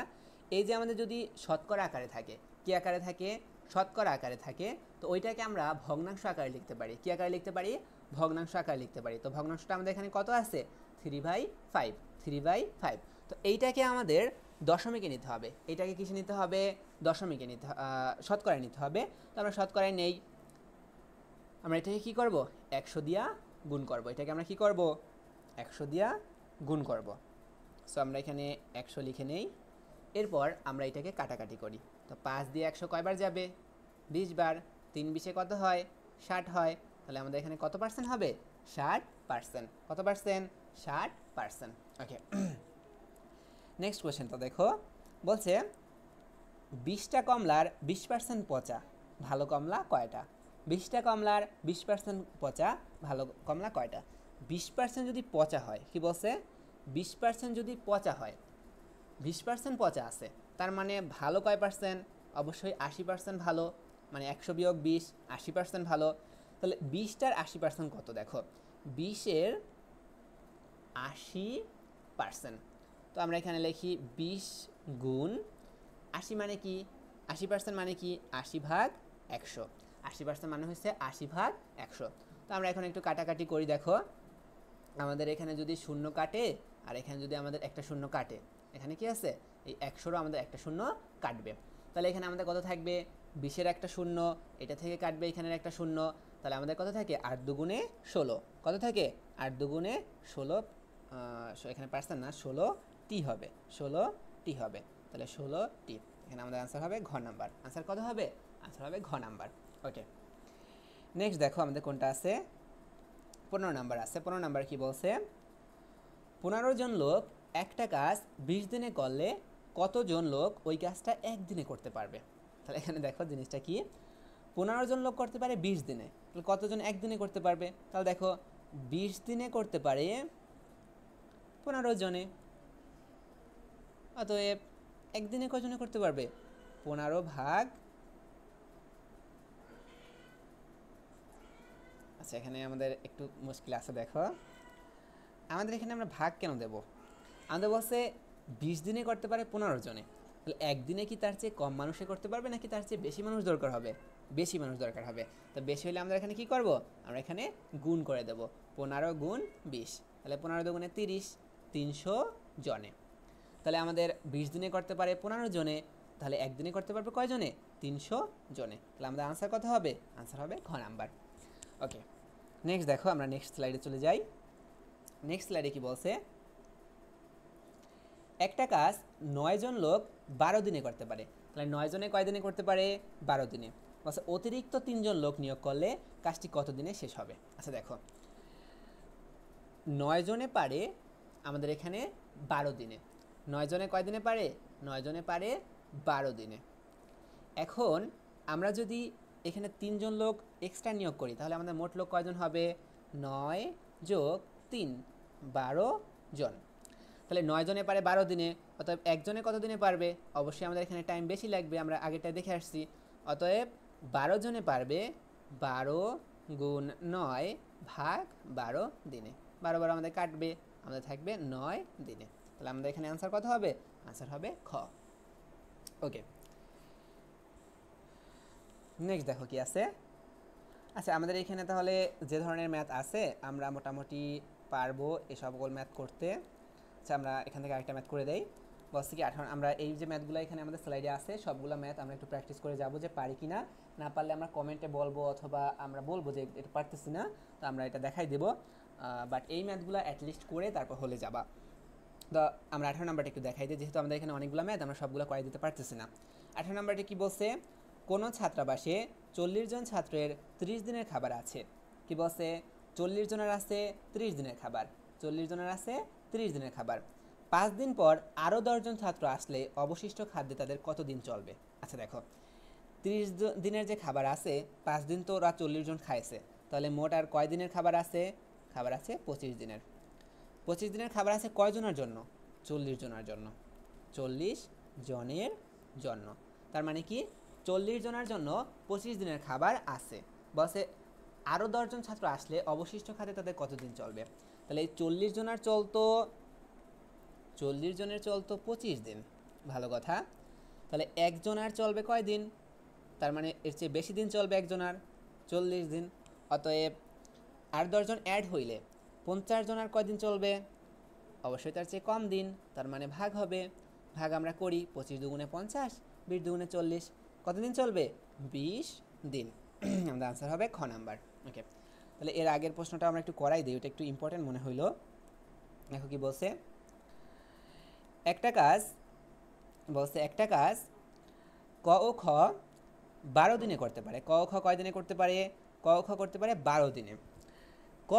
A: এই যে আমাদের যদি শতকরা আকারে থাকে, কি আকারে থাকে? শতকরা আকারে থাকে, তো ওইটাকে আমরা ভগ্নাংশ আকারে লিখতে পারি। কি আকারে লিখতে পারি? ভগ্নাংশ আকারে লিখতে পারি। তো ভগ্নাংশটা আমাদের এখানে কত আছে? 3/5। 3/5। তো এইটাকে আমাদের দশমিকে নিতে হবে। এইটাকে কিসে নিতে হবে? দশমিকে নিতে, শতকরায় নিতে হবে। তো আমরা শতকরায় নেই, আমরা এটাকে কি করব? 100 দিয়া গুণ করব। এটাকে আমরা কি করব? 100 দিয়া গুণ করব। সো আমরা এখানে 100 লিখে নেই। এরপর আমরা এটাকে কাটাকাটি করি। তো 5 দিয়ে 100 কয়বার যাবে? 20 বার। 3 20-এ কত হয়? 60 হয়। তাহলে আমাদের এখানে কত পার্সেন্ট হবে? 60%। কত পার্সেন্ট? 60%। ওকে, নেক্সট কোয়েশ্চেনটা দেখো, বলছে 20টা কমলার 20% পচা, ভালো কমলা কয়টা? 20টা কমলার 20% পচা, ভালো কমলা কয়টা? 20% যদি পচা হয়, কি বলছে? 20% যদি পচা হয়, 20% পচা আছে, তার মানে ভালো কয় পার্সেন্ট? অবশ্যই 80% ভালো, মানে 100 বিয়োগ 20, 80% ভালো। তাহলে 20টার 80% কত? দেখো 20-এর 80%। তো আমরা এখানে লিখি 20 গুণ 80 মানে কি? 80% মানে কি? 80/100। 80% মানে হচ্ছে 80/100। তো আমরা এখন একটু কাটাকাটি করি। দেখো আমাদের এখানে যদি শূন্য কাটে আর এখানে যদি আমাদের একটা শূন্য কাটে, এখানে কি আছে? এই 100রও আমাদের একটা শূন্য কাটবে। তাহলে এখানে আমাদের কত থাকবে? 20-এর একটা শূন্য, এটা থেকে কাটবে এখানের একটা শূন্য, তাহলে আমাদের কত থাকে? 8 দুগুণে 16। কত থাকে? 8 দুগুণে 16। এখানে পার্সেন্ট না, 16টি হবে। 16টি হবে। তাহলে 16টি, এখানে আমাদের আনসার হবে ঘ নাম্বার। আনসার কত হবে? আনসার হবে ঘ নাম্বার। ওকে, নেক্সট দেখো আমাদের কোনটা আছে? 15 নাম্বার আছে। 15 নাম্বার কি বলছে? 15 জন লোক একটা কাজ 20 দিনে করলে কতজন লোক ওই কাজটা একদিনে করতে পারবে? তাহলে এখানে দেখো জিনিসটা কি, 15 জন লোক করতে পারে 20 দিনে, তাহলে কতজন একদিনে করতে পারবে? তাহলে দেখো 20 দিনে করতে পারে 15 জনে, অতএব একদিনে কজনে করতে পারবে? 15 ভাগ, আচ্ছা এখানে আমাদের একটু মুশকিল আছে। দেখো আমাদের এখানে আমরা ভাগ কেন দেব? আমাদের বলছে 20 দিনে করতে পারে 15 জনে, তাহলে একদিনে কি তার চেয়ে কম মানুষে করতে পারবে নাকি তার চেয়ে বেশি মানুষ দরকার হবে? বেশি মানুষ দরকার হবে। তো বেশি হলে আমরা এখানে কি করব? আমরা এখানে গুণ করে দেব। 15 গুণ 20, তাহলে 15 দুগুণে 30, 300 জনে। তাহলে আমাদের 20 দিনে করতে পারে 15 জনে, তাহলে একদিনে করতে পারবে কয় জনে? 300 জনে। তাহলে আমাদের আনসার কত হবে? আনসার হবে ঘ নাম্বার। ওকে, নেক্সট দেখো আমরা নেক্সট স্লাইডে চলে যাই। নেক্সট স্লাইডে কি বলছে? একটা কাজ 9 জন লোক 12 দিনে করতে পারে, তাহলে 9 জনে কয় দিনে করতে পারে? 12 দিনে। বলছে অতিরিক্ত 3 জন লোক নিয়োগ করলে কাজটি কত দিনে শেষ হবে? আচ্ছা দেখো 9 জনে পারে আমাদের এখানে 12 দিনে। 9 জনে কয় দিনে পারে? 9 জনে পারে 12 দিনে। এখন আমরা যদি এখানে 3 জন লোক এক্সট্রা নিয়োগ করি, তাহলে আমাদের মোট লোক কয়জন হবে? 9 যোগ 3, 12 জন। তাহলে 9 জনে পারে 12 দিনে, অতএব একজনে কত দিনে পারবে? অবশ্যই আমাদের এখানে টাইম বেশি লাগবে, আমরা আগেরটা দেখে আসছি। অতএব 12 জনে পারবে 12 গুণ 9 ভাগ 12 দিনে। 12 বার আমাদের কাটবে, আমাদের থাকবে 9 দিনে। তাহলে আমাদের এখানে আনসার কত হবে? আনসার হবে খ। ওকে, নেক্সট দেখো কি আছে। আচ্ছা আমাদের এখানে তাহলে যে ধরনের ম্যাথ আছে আমরা মোটামুটি পারবো এই সবগুলো ম্যাথ করতে। আচ্ছা আমরা এখান থেকে আরেকটা ম্যাথ করে দেই। বলছি কি আমরা এই যে ম্যাথগুলো এখানে আমাদের স্লাইডে আছে সবগুলো ম্যাথ আমরা একটু প্র্যাকটিস করে যাব, যে পারি কি না। না পারলে আমরা কমেন্টে বলবো অথবা আমরা বলবো যে এটা পারতেছি না, তো আমরা এটা দেখাই দেবো। বাট এই ম্যাথগুলো অ্যাটলিস্ট করে তারপর হলে যাবা। তো আমরা 18 নাম্বারটা একটু দেখাই দিই, যেহেতু আমাদের এখানে অনেকগুলো ম্যাথ আমরা সবগুলো করে দিতে পারতেছি না। 18 নাম্বারটা কি বলছে? কোনো ছাত্রাবাসে 40 জন ছাত্রের 30 দিনের খাবার আছে। কি বলছে? 40 জনের আছে 30 দিনের খাবার, 40 জনের আছে 30 দিনের খাবার। 5 দিন পর আরও 10 জন ছাত্র আসলে অবশিষ্ট খাদ্যে তাদের কত দিন চলবে? আচ্ছা দেখো 30 দিনের যে খাবার আছে, 5 দিন তো ওরা 40 জন খাইছে, তাহলে মোট আর কয় দিনের খাবার আছে? খাবার আছে 25 দিনের। 25 দিনের খাবার আছে কয়জনের জন্য? 40 জনের জন্য, 40 জনের জন্য। তার মানে কি 40 জনের জন্য 25 দিনের খাবার আছে। বসে আরও 10 জন ছাত্র আসলে অবশিষ্ট খাতে তাদের কতদিন চলবে? তাহলে এই 40 জনের চলতো 40 জনের চলতো 25 দিন, ভালো কথা। তাহলে একজনের চলবে কয় দিন? তার মানে এর চেয়ে বেশি দিন চলবে একজনের, 40 দিন। অতএব আর 10 জন অ্যাড হইলে 50 জনের কয়দিন চলবে? অবশ্যই তার চেয়ে কম দিন, তার মানে ভাগ হবে। ভাগ আমরা করি, 25 দুগুণে 50, 20 দুগুণে 40, কতদিন চলবে? 20 দিন। আমাদের আনসার হবে খ নাম্বার। ওকে, তাহলে এর আগের প্রশ্নটা আমরা একটু করাই দিই, ওটা একটু ইম্পর্টেন্ট মনে হইলো। দেখো কি বলছে, একটা কাজ ক ও খ 12 দিনে করতে পারে। ক ও খ কয় দিনে করতে পারে? ক ও খ করতে পারে 12 দিনে। ক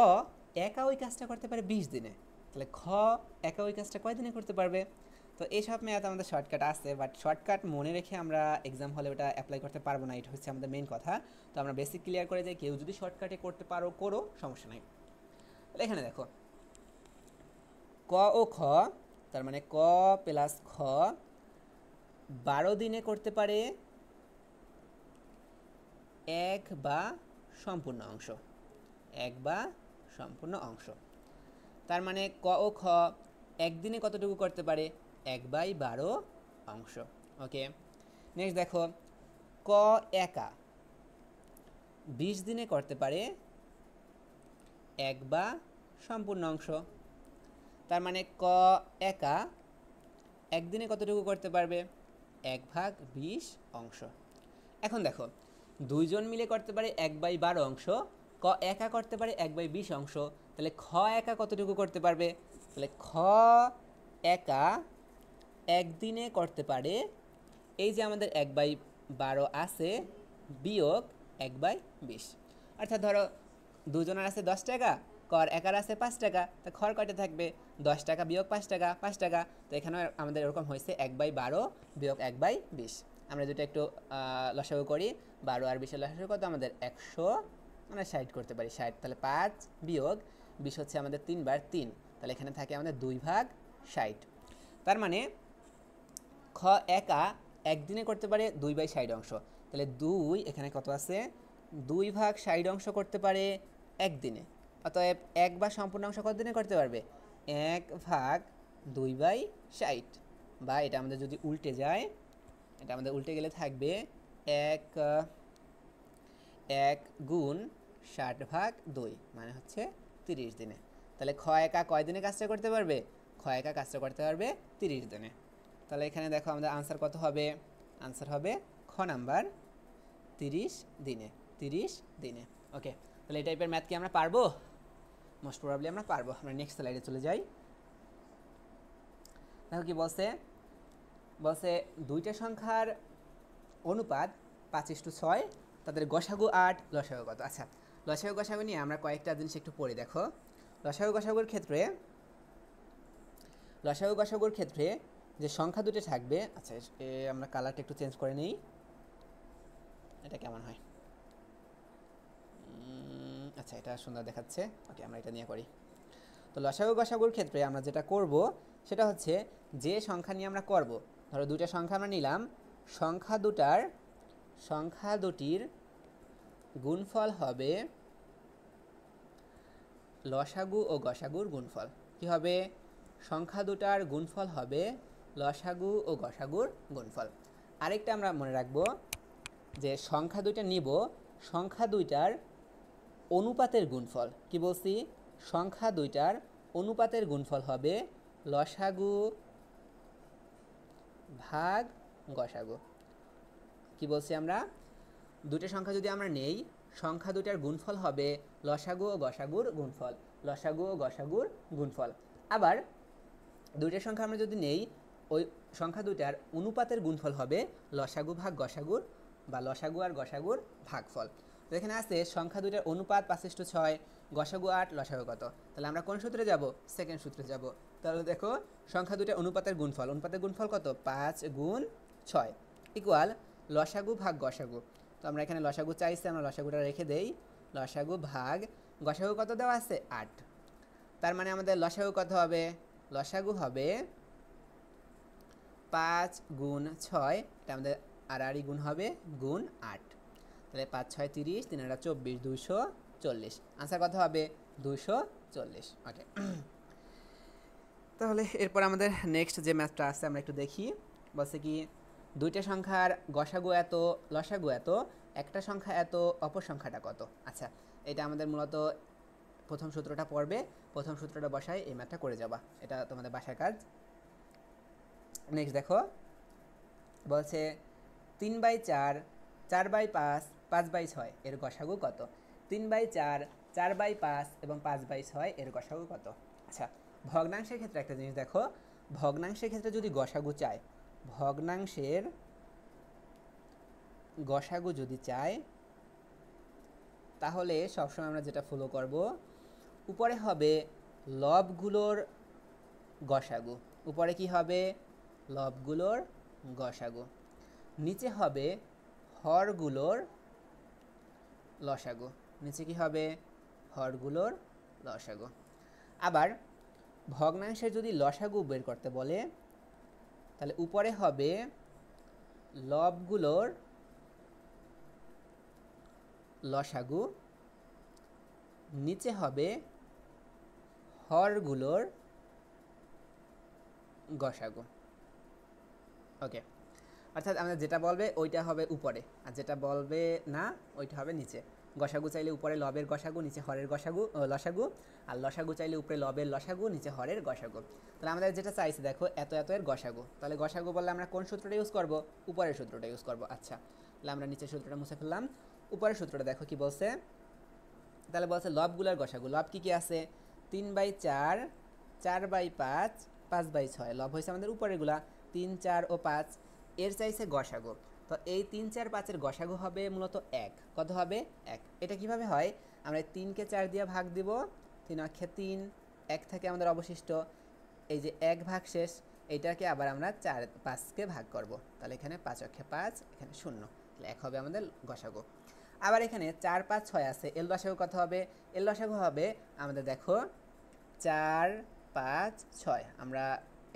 A: একা ওই কাজটা করতে পারে 20 দিনে। তাহলে খ একা ওই কাজটা কয় দিনে করতে পারবে? তো এইসব ম্যাথ আমাদের শর্টকাট আছে, বাট শর্টকাট মনে রেখে আমরা এক্সাম হলে ওটা অ্যাপ্লাই করতে পারবো না, এটা হচ্ছে আমাদের মেইন কথা। তো আমরা বেসিক ক্লিয়ার করে যাই, কেউ যদি শর্টকাটে করতে পারো করো, সমস্যা নাই। তাহলে এখানে দেখো ক ও খ, তার মানে ক প্লাস খ 12 দিনে করতে পারে এক বা সম্পূর্ণ অংশ, এক বা সম্পূর্ণ অংশ। তার মানে ক ও খ একদিনে কতটুকু করতে পারে? 1/12 অংশ। ওকে, নেক্সট দেখো ক একা 20 দিনে করতে পারে এক বা সম্পূর্ণ অংশ। তার মানে ক একা একদিনে কতটুকু করতে পারবে? 1/20 অংশ। এখন দেখো দুইজন মিলে করতে পারে 1/12 অংশ, ক একা করতে পারে 1/20 অংশ। তাহলে খ একা কতটুকু করতে পারবে? তাহলে খ একা একদিনে করতে পারে, এই যে আমাদের 1/12 আছে বিয়োগ 1/20, অর্থাৎ ধরো দুজনের আছে 10 টাকা, কর একার আছে 5 টাকা, তা খর কয়টা থাকবে? 10 টাকা বিয়োগ 5 টাকা, 5 টাকা। তো এখানে আমাদের এরকম হয়েছে 1/12 বিয়োগ 1/20। আমরা যেটা একটু লসাগু করি, 12 আর 20 লসাগু কত আমাদের? 100, আমরা 60 করতে পারি, 60। তাহলে 5 বিয়োগ 20 হচ্ছে আমাদের 3/3, তাহলে এখানে থাকে আমাদের 2/60। তার মানে খ একা একদিনে করতে পারে 2/60 অংশ। তাহলে 2 এখানে কত আছে? 2/60 অংশ করতে পারে একদিনে। অতএব এক বা সম্পূর্ণ অংশ কত দিনে করতে পারবে? 1/2/60। বা এটা আমাদের যদি উল্টে যায়, এটা আমাদের উল্টে গেলে থাকবে 1 গুণ 60/2, মানে হচ্ছে 30 দিনে। তাহলে খ একা কয় দিনে কাজটা করতে পারবে? খ একা কাজটা করতে পারবে 30 দিনে। তাহলে এখানে দেখো আমাদের আনসার কত হবে? আনসার হবে খ নাম্বার 30 দিনে, 30 দিনে। ওকে, তাহলে এই টাইপের ম্যাথ কি আমরা পারবো? মোস্ট প্রবাবলি আমরা পারবো। আমরা নেক্সট স্লাইডে চলে যাই। দেখো কি বলছে, দুইটা সংখ্যার অনুপাত 5:6, তাদের গসাগু 8, লসাগু কত? আচ্ছা, লসাগু গসাগু নিয়ে আমরা কয়েকটা জিনিস একটু পড়ি। দেখো লসাগু গসাগুর ক্ষেত্রে যে সংখ্যা দুটো থাকবে, আচ্ছা আমরা কালারটা একটু চেঞ্জ করে নিই, এটা কেমন হয়? আচ্ছা, এটা সুন্দর দেখাচ্ছে। ওকে, আমরা এটা নিয়ে করি। তো লসাগু গসাগুর ক্ষেত্রে আমরা যেটা করব সেটা হচ্ছে, যে সংখ্যা নিয়ে আমরা করব, ধরো দুইটা সংখ্যা আমরা নিলাম, সংখ্যা দুটির গুণফল হবে লসাগু ও গসাগুর গুণফল। কি হবে? সংখ্যা দুটার গুণফল হবে লসাগু ও গসাগুর গুণফল। আরেকটা আমরা মনে রাখবো যে সংখ্যা দুইটা নিব, সংখ্যা দুইটার অনুপাতের গুণফল। কি বলছি? সংখ্যা দুইটার অনুপাতের গুণফল হবে লসাগু ভাগ গসাগু। কি বলছি আমরা? দুটো সংখ্যা যদি আমরা নেই, সংখ্যা দুটার গুণফল হবে লসাগু ও গসাগুর গুণফল, লসাগু ও গসাগুর গুণফল। আবার দুইটা সংখ্যা আমরা যদি নেই, ওই সংখ্যা দুটার অনুপাতের গুণফল হবে লসাগু ভাগ গসাগুর, বা লসাগু আর গসাগুর ভাগফল। তো এখানে আছে সংখ্যা দুটার অনুপাত 5:6, গসাগু 8, লসাগু কত? তাহলে আমরা কোন সূত্রে যাব? সেকেন্ড সূত্রে যাব। তাহলে দেখো সংখ্যা দুটার অনুপাতের গুণফল কত? 5 গুণ 6 ইকুয়াল লসাগু ভাগ গসাগু। তো আমরা এখানে লসাগু চাইছি, আমরা লসাগুটা রেখে দেই, লসাগু ভাগ গসাগু কত দেওয়া আছে? 8। তার মানে আমাদের লসাগু কত হবে? লসাগু হবে 5 গুণ 6, এটা আমাদের আড়াআড়ি গুণ হবে গুণ 8, তাহলে 5 6 30, 3 8 24, 240। আনসার কত হবে? 240। ওকে, তাহলে এরপর আমাদের নেক্সট যে ম্যাথটা আছে আমরা একটু দেখি। বলছে কি দুইটা সংখ্যার গসাগু এত, লসাগু এত, একটা সংখ্যা এত, অপর সংখ্যাটা কত? আচ্ছা, এটা আমাদের মূলত প্রথম সূত্রটা পড়বে, প্রথম সূত্রটা বসায় এই ম্যাথটা করে যাবা, এটা তোমাদের বাসার কাজ। নেক্সট দেখো, বলছে 3/4, 4/5, 5/6 এর গসাগু কত? 3/4, 4/5 এবং 5/6 এর গসাগু কত? আচ্ছা, ভগ্নাংশের ক্ষেত্রে একটা জিনিস দেখো, ভগ্নাংশের ক্ষেত্রে যদি গসাগু চায়, ভগ্নাংশের গসাগু যদি চায়, তাহলে সবসময় আমরা যেটা ফলো করব, উপরে হবে লবগুলোর গসাগু, উপরে কি হবে? লবগুলোর গসাগু, নিচে হবে হরগুলোর লসাগু, নিচে কি হবে? হরগুলোর লসাগু। আবার ভগ্নাংশের যদি লসাগু বের করতে বলে, তাহলে উপরে হবে লবগুলোর লসাগু, নিচে হবে হরগুলোর গসাগু। ওকে, অর্থাৎ আমরা যেটা বলবে ওইটা হবে উপরে, আর যেটা বলবে না ওইটা হবে নিচে। গসাগু চাইলে উপরে লবের গসাগু, নিচে হরের গসাগু লসাগু, আর লসাগু চাইলে উপরে লবের লসাগু, নিচে হরের গসাগু। তাহলে আমাদের যেটা চাইছে দেখো এত এত এর গসাগু, তাহলে গসাগু বললে আমরা কোন সূত্রটা ইউজ করব? উপরের সূত্রটা ইউজ করব। আচ্ছা, তাহলে আমরা নিচের সূত্রটা মুছে ফেললাম, উপরের সূত্রটা দেখো কি বলছে। তাহলে বলছে লবগুলোর গসাগু, লব কি কি আছে? 3/4, 4/5, 5/6, লব হয়েছে আমাদের উপরেরগুলা 3 4 ও 5, এর চাইছে গসাগু। তো এই 3 4 5 এর গসাগু হবে মূলত 1। কত হবে? 1। এটা কিভাবে হয়? আমরা 3কে 4 দিয়ে ভাগ দিব, 3 অক্ষে 3, 1 থেকে আমাদের অবশিষ্ট এই যে 1 ভাগ শেষ, এইটাকে আবার আমরা 4 5কে ভাগ করব, তাহলে এখানে 5 অক্ষে 5, এখানে 0, তাহলে 1 হবে আমাদের গসাগু। আবার এখানে 4 5 6 আছে, এর লসাগু কত হবে? এর লসাগু হবে আমাদের দেখো 4 5 6, আমরা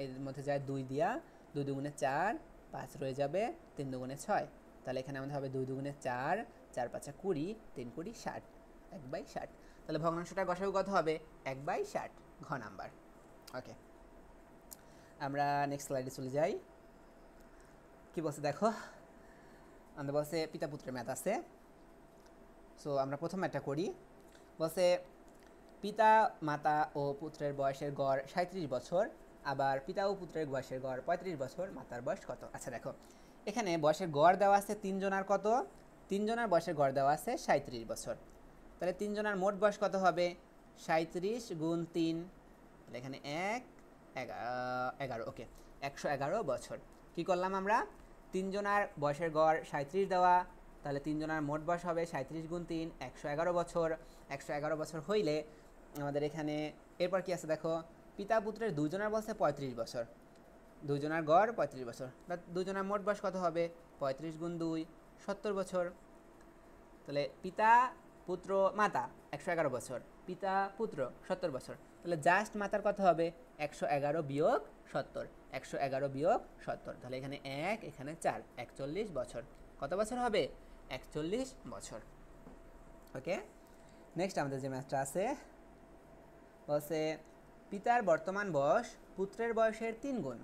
A: এর মধ্যে যাই 2 দিয়া, 2 দুগুণে 4, 5 রয়ে যাবে, 3 দুগুণে 6, তাহলে এখানে আমাদের হবে 2 দুগুণে 4, 4 5 20, 3 20 60, 1/60। তাহলে ভগ্নাংশটার গসাগু কত হবে? 1/60, ঘ নাম্বার। ওকে, আমরা নেক্সট স্লাইডে চলে যাই। কি বলছে দেখো, আমাদের বলছে পিতা পুত্রের ম্যাথ আছে। সো আমরা প্রথম ম্যাথটা করি। বলছে পিতা মাতা ও পুত্রের বয়সের গড় 37 বছর, আবার পিতা ও পুত্রের বয়সের গড় 35 বছর, মাতার বয়স কত? আচ্ছা দেখো, এখানে বয়সের গড় দেওয়া আছে 3 জনের, কত? 3 জনের বয়সের গড় দেওয়া আছে 37 বছর, তাহলে 3 জনের মোট বয়স কত হবে? 37 গুণ 3, তাহলে এখানে 11। ওকে, 111 বছর। কি করলাম আমরা? 3 জনের বয়সের গড় 37 দেওয়া, তাহলে 3 জনের মোট বয়স হবে 37 গুণ 3, 111 বছর। 111 বছর হইলে আমাদের এখানে এরপর কি আছে দেখো, পিতা পুত্রের দুজনের বয়সে 35 বছর, দুজনের গড় 35 বছর, দুজনের মোট বয়স কত হবে? 35 গুণ 2, 70 বছর। তাহলে পিতা পুত্র মাতা 111 বছর, পিতা পুত্র 70 বছর, তাহলে জাস্ট মাতার কত হবে? 111 বিয়োগ 70, 111 বিয়োগ 70, তাহলে এখানে 1, এখানে 4, 41 বছর। কত বছর হবে? 41 বছর। ওকে, নেক্সট আমাদের যে ম্যাথটা আছে, বলছে পিতার বর্তমান বয়স পুত্রের বয়সের 3 গুণ।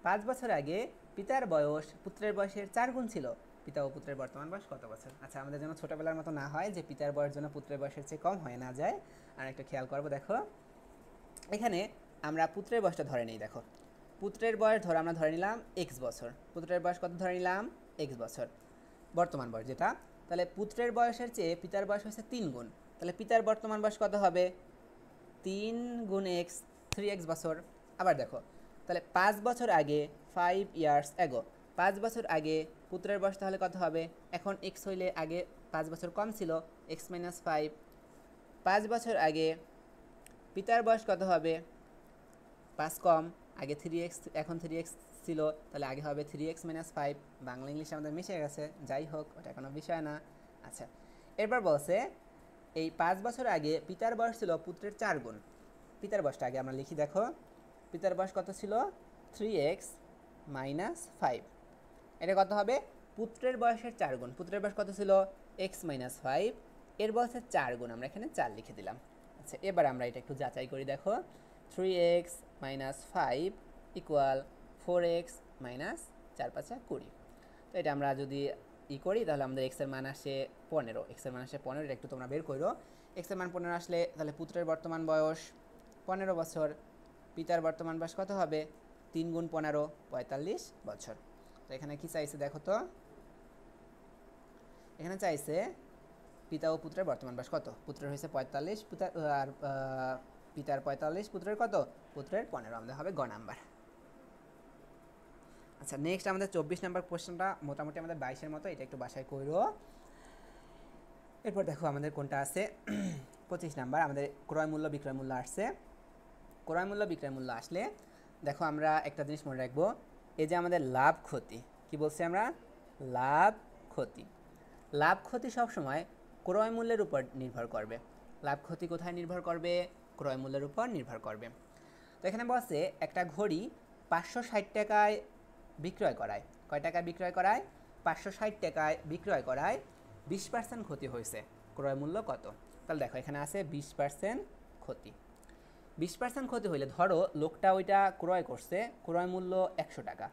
A: 5 বছর আগে পিতার বয়স পুত্রের বয়সের 4 গুণ ছিল, পিতা ও পুত্রের বর্তমান বয়স কত বছর? আচ্ছা, আমাদের যেন ছোটোবেলার মতো না হয় যে পিতার বয়স যেন পুত্রের বয়সের চেয়ে কম হয়ে না যায়, আর একটা খেয়াল করবো। দেখো এখানে আমরা পুত্রের বয়সটা ধরে নিই। দেখো পুত্রের বয়স আমরা ধরে নিলাম x বছর, পুত্রের বয়স কত ধরে নিলাম? x বছর, বর্তমান বয়স যেটা। তাহলে পুত্রের বয়সের চেয়ে পিতার বয়স হচ্ছে 3 গুণ, তাহলে পিতার বর্তমান বয়স কত হবে? 3 গুণ x, 3x বছর। আবার দেখো, তাহলে 5 বছর আগে 5 ইয়ার্স এগো, 5 বছর আগে পুত্রের বয়স তাহলে কত হবে? এখন x হইলে আগে 5 বছর কম ছিল, x মাইনাস 5। 5 বছর আগে পিতার বয়স কত হবে? 5 কম, আগে 3x, এখন 3x ছিল, তাহলে আগে হবে 3x মাইনাস 5। বাংলা ইংলিশ আমাদের মিশে গেছে, যাই হোক ওটা কোনো বিষয় না। আচ্ছা, এরপর বলছে এই 5 বছর আগে পিতার বয়স ছিল পুত্রের 4 গুণ। পিতার বয়সটা আগে আমরা লিখি। দেখো পিতার বয়স কত ছিল? 3x -5। এটা কত হবে? পুত্রের বয়সের 4 গুণ। পুত্রের বয়স কত ছিল? x - 5, এর বয়সের 4 গুণ, আমরা এখানে 4 লিখে দিলাম। আচ্ছা, এবার আমরা এটা একটু যাচাই করি। দেখো 3x - 5 ইকুয়াল 4x - 4 5 20। তো এটা আমরা যদি করি তাহলে আমাদের x এর মান আসে 15। x এর মান আসে 15, এটা একটু তোমরা বের করো। x এর মান 15 আসলে তাহলে পুত্রের বর্তমান বয়স 15 বছর, পিতার বর্তমান বয়স কত হবে? 3 গুণ 15 45 বছর। তো এখানে কি চাইছে দেখো তো, এখানে চাইছে পিতা ও পুত্রের বর্তমান বয়স কত। পুত্রের হয়েছে 45, আর পিতার 45, পুত্রের কত? পুত্রের 15। আমাদের হবে গ নাম্বার। আচ্ছা, নেক্সট আমাদের 24 নাম্বার কোশ্চেনটা মোটামুটি আমাদের 22-এর মতো, এটা একটু বাসায় করো। এরপর দেখো আমাদের কোনটা আছে 25 নাম্বার, আমাদের ক্রয় মূল্য বিক্রয় মূল্য আসছে। ক্রয় মূল্য বিক্রয় মূল্য আসলে দেখো আমরা একটা জিনিস মনে রাখবো, এই যে আমাদের লাভ ক্ষতি, কি বলছি আমরা? লাভ ক্ষতি। লাভ ক্ষতি সবসময় ক্রয় মূল্যের উপর নির্ভর করবে। লাভ ক্ষতি কোথায় নির্ভর করবে? ক্রয় মূল্যের উপর নির্ভর করবে। তো এখানে বলছে একটা ঘড়ি 560 টাকায় বিক্রয় করায়, কয় টাকায় বিক্রয় করায়? 560 টাকায় বিক্রয় করায় 20% ক্ষতি হয়েছে, ক্রয় মূল্য কত? তাহলে দেখো এখানে আছে 20% ক্ষতি। 20% ক্ষতি হইলে ধরো লোকটা ওইটা ক্রয় করছে, ক্রয় মূল্য 100 টাকা,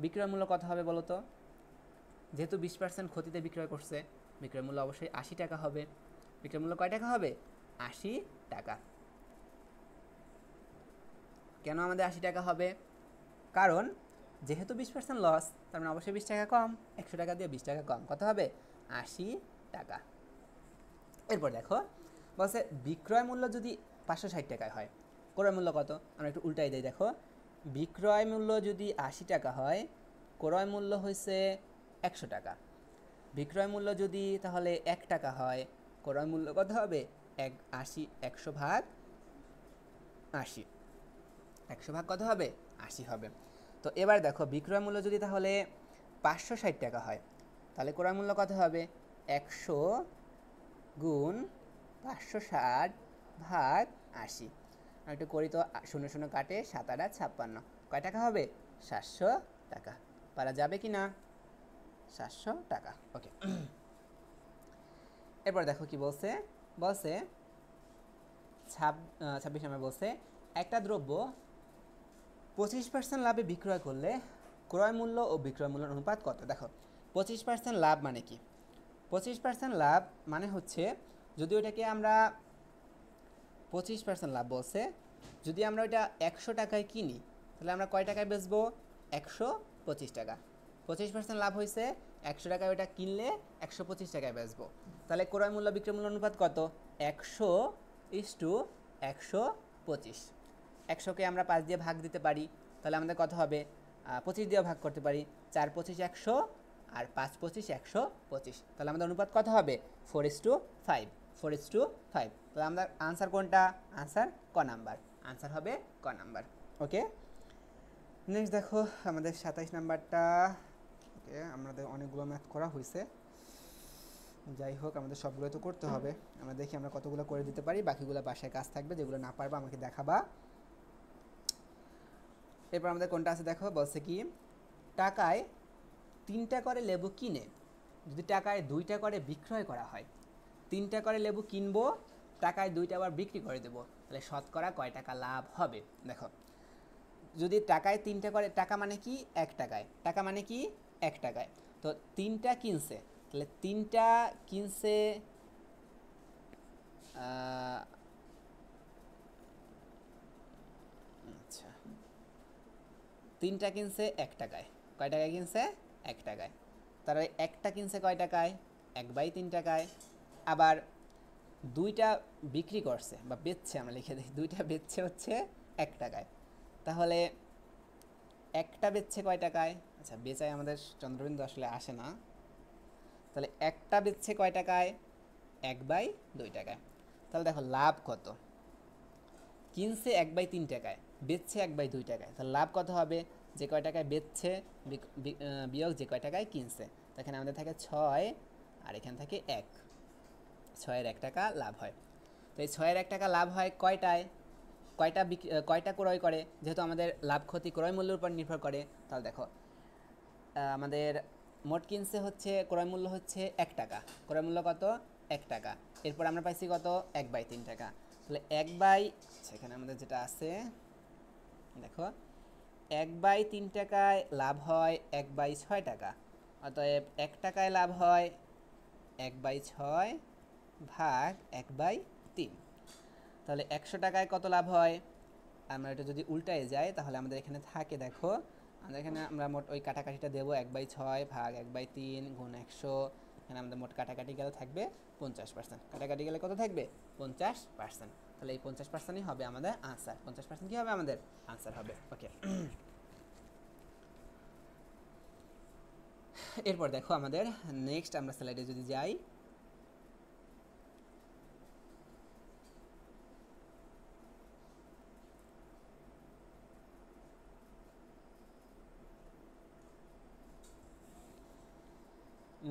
A: বিক্রয় মূল্য কত হবে বলো তো? যেহেতু 20% ক্ষতিতে বিক্রয় করছে, বিক্রয় মূল্য অবশ্যই 80 টাকা হবে। বিক্রয় মূল্য কয় টাকা হবে? 80 টাকা। কেন আমাদের 80 টাকা হবে? কারণ যেহেতু 20% লস, তার মানে অবশ্যই 20 টাকা কম। 100 টাকা দিয়ে 20 টাকা কম, কত হবে? 80 টাকা। এরপর দেখো বলছে বিক্রয় মূল্য যদি 560 টাকায় হয়, ক্রয় মূল্য কত? আমরা একটু উল্টাই দিই। দেখো বিক্রয় মূল্য যদি 80 টাকা হয়, ক্রয় মূল্য হয়েছে 100 টাকা। বিক্রয় মূল্য যদি তাহলে 1 টাকা হয়, ক্রয় মূল্য কত হবে? 80, 100 ভাগ 80, 100 ভাগ কত হবে? 80 হবে। তো এবার দেখো বিক্রয় মূল্য যদি তাহলে 560 টাকা হয়, তাহলে ক্রয় মূল্য কত হবে? 100 গুণ 560 ভাগ 80। আর একটু করি তো, 0 0 কাটে, 7 8 56, কয় টাকা হবে? 700 টাকা। পারা যাবে কি না? 700 টাকা। ওকে, এরপর দেখো কি বলছে। বলছে 26 নম্বর বলছে একটা দ্রব্য 25% লাভে বিক্রয় করলে ক্রয় মূল্য ও বিক্রয় মূল্যের অনুপাত কত? দেখো 25% লাভ মানে কি? 25% লাভ মানে হচ্ছে যদি ওইটাকে আমরা 25% লাভ বলছে, যদি আমরা ওইটা 100 টাকায় কিনি, তাহলে আমরা কয় টাকায় বেচবো? 125 টাকা। 25% লাভ হয়েছে, 100 টাকায় ওইটা কিনলে 125 টাকায় বেচবো। তাহলে ক্রয় মূল্য বিক্রয় মূল্য অনুপাত কত? 100:125। 100কে আমরা 5 দিয়ে ভাগ দিতে পারি, তাহলে আমাদের কত হবে? 25 দিয়ে ভাগ করতে পারি। 4 25 100, আর 5 25 125। তাহলে আমাদের অনুপাত কত হবে? 4:5। 4:5। তাহলে আমাদের আনসার কোনটা? আনসার ক নাম্বার। আনসার হবে ক নাম্বার। ওকে, নেক্সট দেখো আমাদের 27 নাম্বারটা। ওকে, আমাদের অনেকগুলো ম্যাথ করা হয়েছে, যাই হোক আমাদের সবগুলো তো করতে হবে। আমরা দেখি আমরা কতগুলো করে দিতে পারি, বাকিগুলো বাসায় কাজ থাকবে, যেগুলো না পারবা আমাকে দেখাবা। এরপর আমাদের কোনটা আছে দেখো, বলছে কি টাকায় 3টা করে লেবু কিনে যদি টাকায় 2টা করে বিক্রয় করা হয়, 3টা করে লেবু কিনবো, টাকায় 2টা আবার বিক্রি করে দেবো, তাহলে শতকরা কয় টাকা লাভ হবে? দেখো যদি টাকায় 3টা করে, টাকা মানে কি? 1 টাকায়, টাকা মানে কি? 1 টাকায়। তো 3টা কিনছে, তাহলে 3টা কিনছে আচ্ছা 3টা কিনছে 1 টাকায়, কয় টাকায় কিনছে? 1 টাকায়। তার একটা কিনছে কয় টাকায়? 1/3 টাকায়। আবার 2টা বিক্রি করছে বা বেচছে, আমরা লিখে দিই 2টা বেচছে হচ্ছে 1 টাকায়। তাহলে একটা বেচছে কয় টাকায়? আচ্ছা বেচায় আমাদের চন্দ্রবিন্দু আসলে আসে না, তাহলে একটা বেচছে কয় টাকায়? 1/2 টাকায়। তাহলে দেখো লাভ কত? কিনছে 1/3 টাকায়, বেচছে 1/2 টাকায়, তাহলে লাভ কত হবে? যে কয় টাকায় বেচছে বিয়োগ যে কয় টাকায় কিনছে। তো এখানে আমাদের থাকে 6, আর এখানে থাকে 1, 6-এর 1 টাকা লাভ হয়। তো এই 6-এর 1 টাকা লাভ হয় কয়টায়? কয়টা ক্রয় করে, যেহেতু আমাদের লাভ ক্ষতি ক্রয় মূল্যের উপর নির্ভর করে, তাহলে দেখো আমাদের মোট কিনছে হচ্ছে ক্রয় মূল্য হচ্ছে 1 টাকা, ক্রয় মূল্য কত 1 টাকা, এরপর আমরা পাইছি কত 1/3 টাকা, তাহলে সেখানে আমাদের যেটা আছে দেখো 1/3 টাকায় লাভ হয় 1/6 টাকা, অতএব 1 টাকায় লাভ হয় 1/6 ভাগ 1/3, তাহলে 100 টাকায় কত লাভ হয়, আমরা এটা যদি উল্টায় যাই তাহলে আমাদের এখানে থাকে দেখো আমাদের এখানে আমরা মোট ওই কাটাকাটিটা দেবো 1/6 ভাগ 1/3 গুণ 100, এখানে আমাদের মোট কাটাকাটি গেলে থাকবে 50%, কাটাকাটি গেলে কত থাকবে 50%, তাহলে এই 50%ই হবে আমাদের আনসার, 50% কি হবে আমাদের আনসার হবে। ওকে, এরপর দেখো আমাদের নেক্সট আমরা স্লাইডে যদি যাই,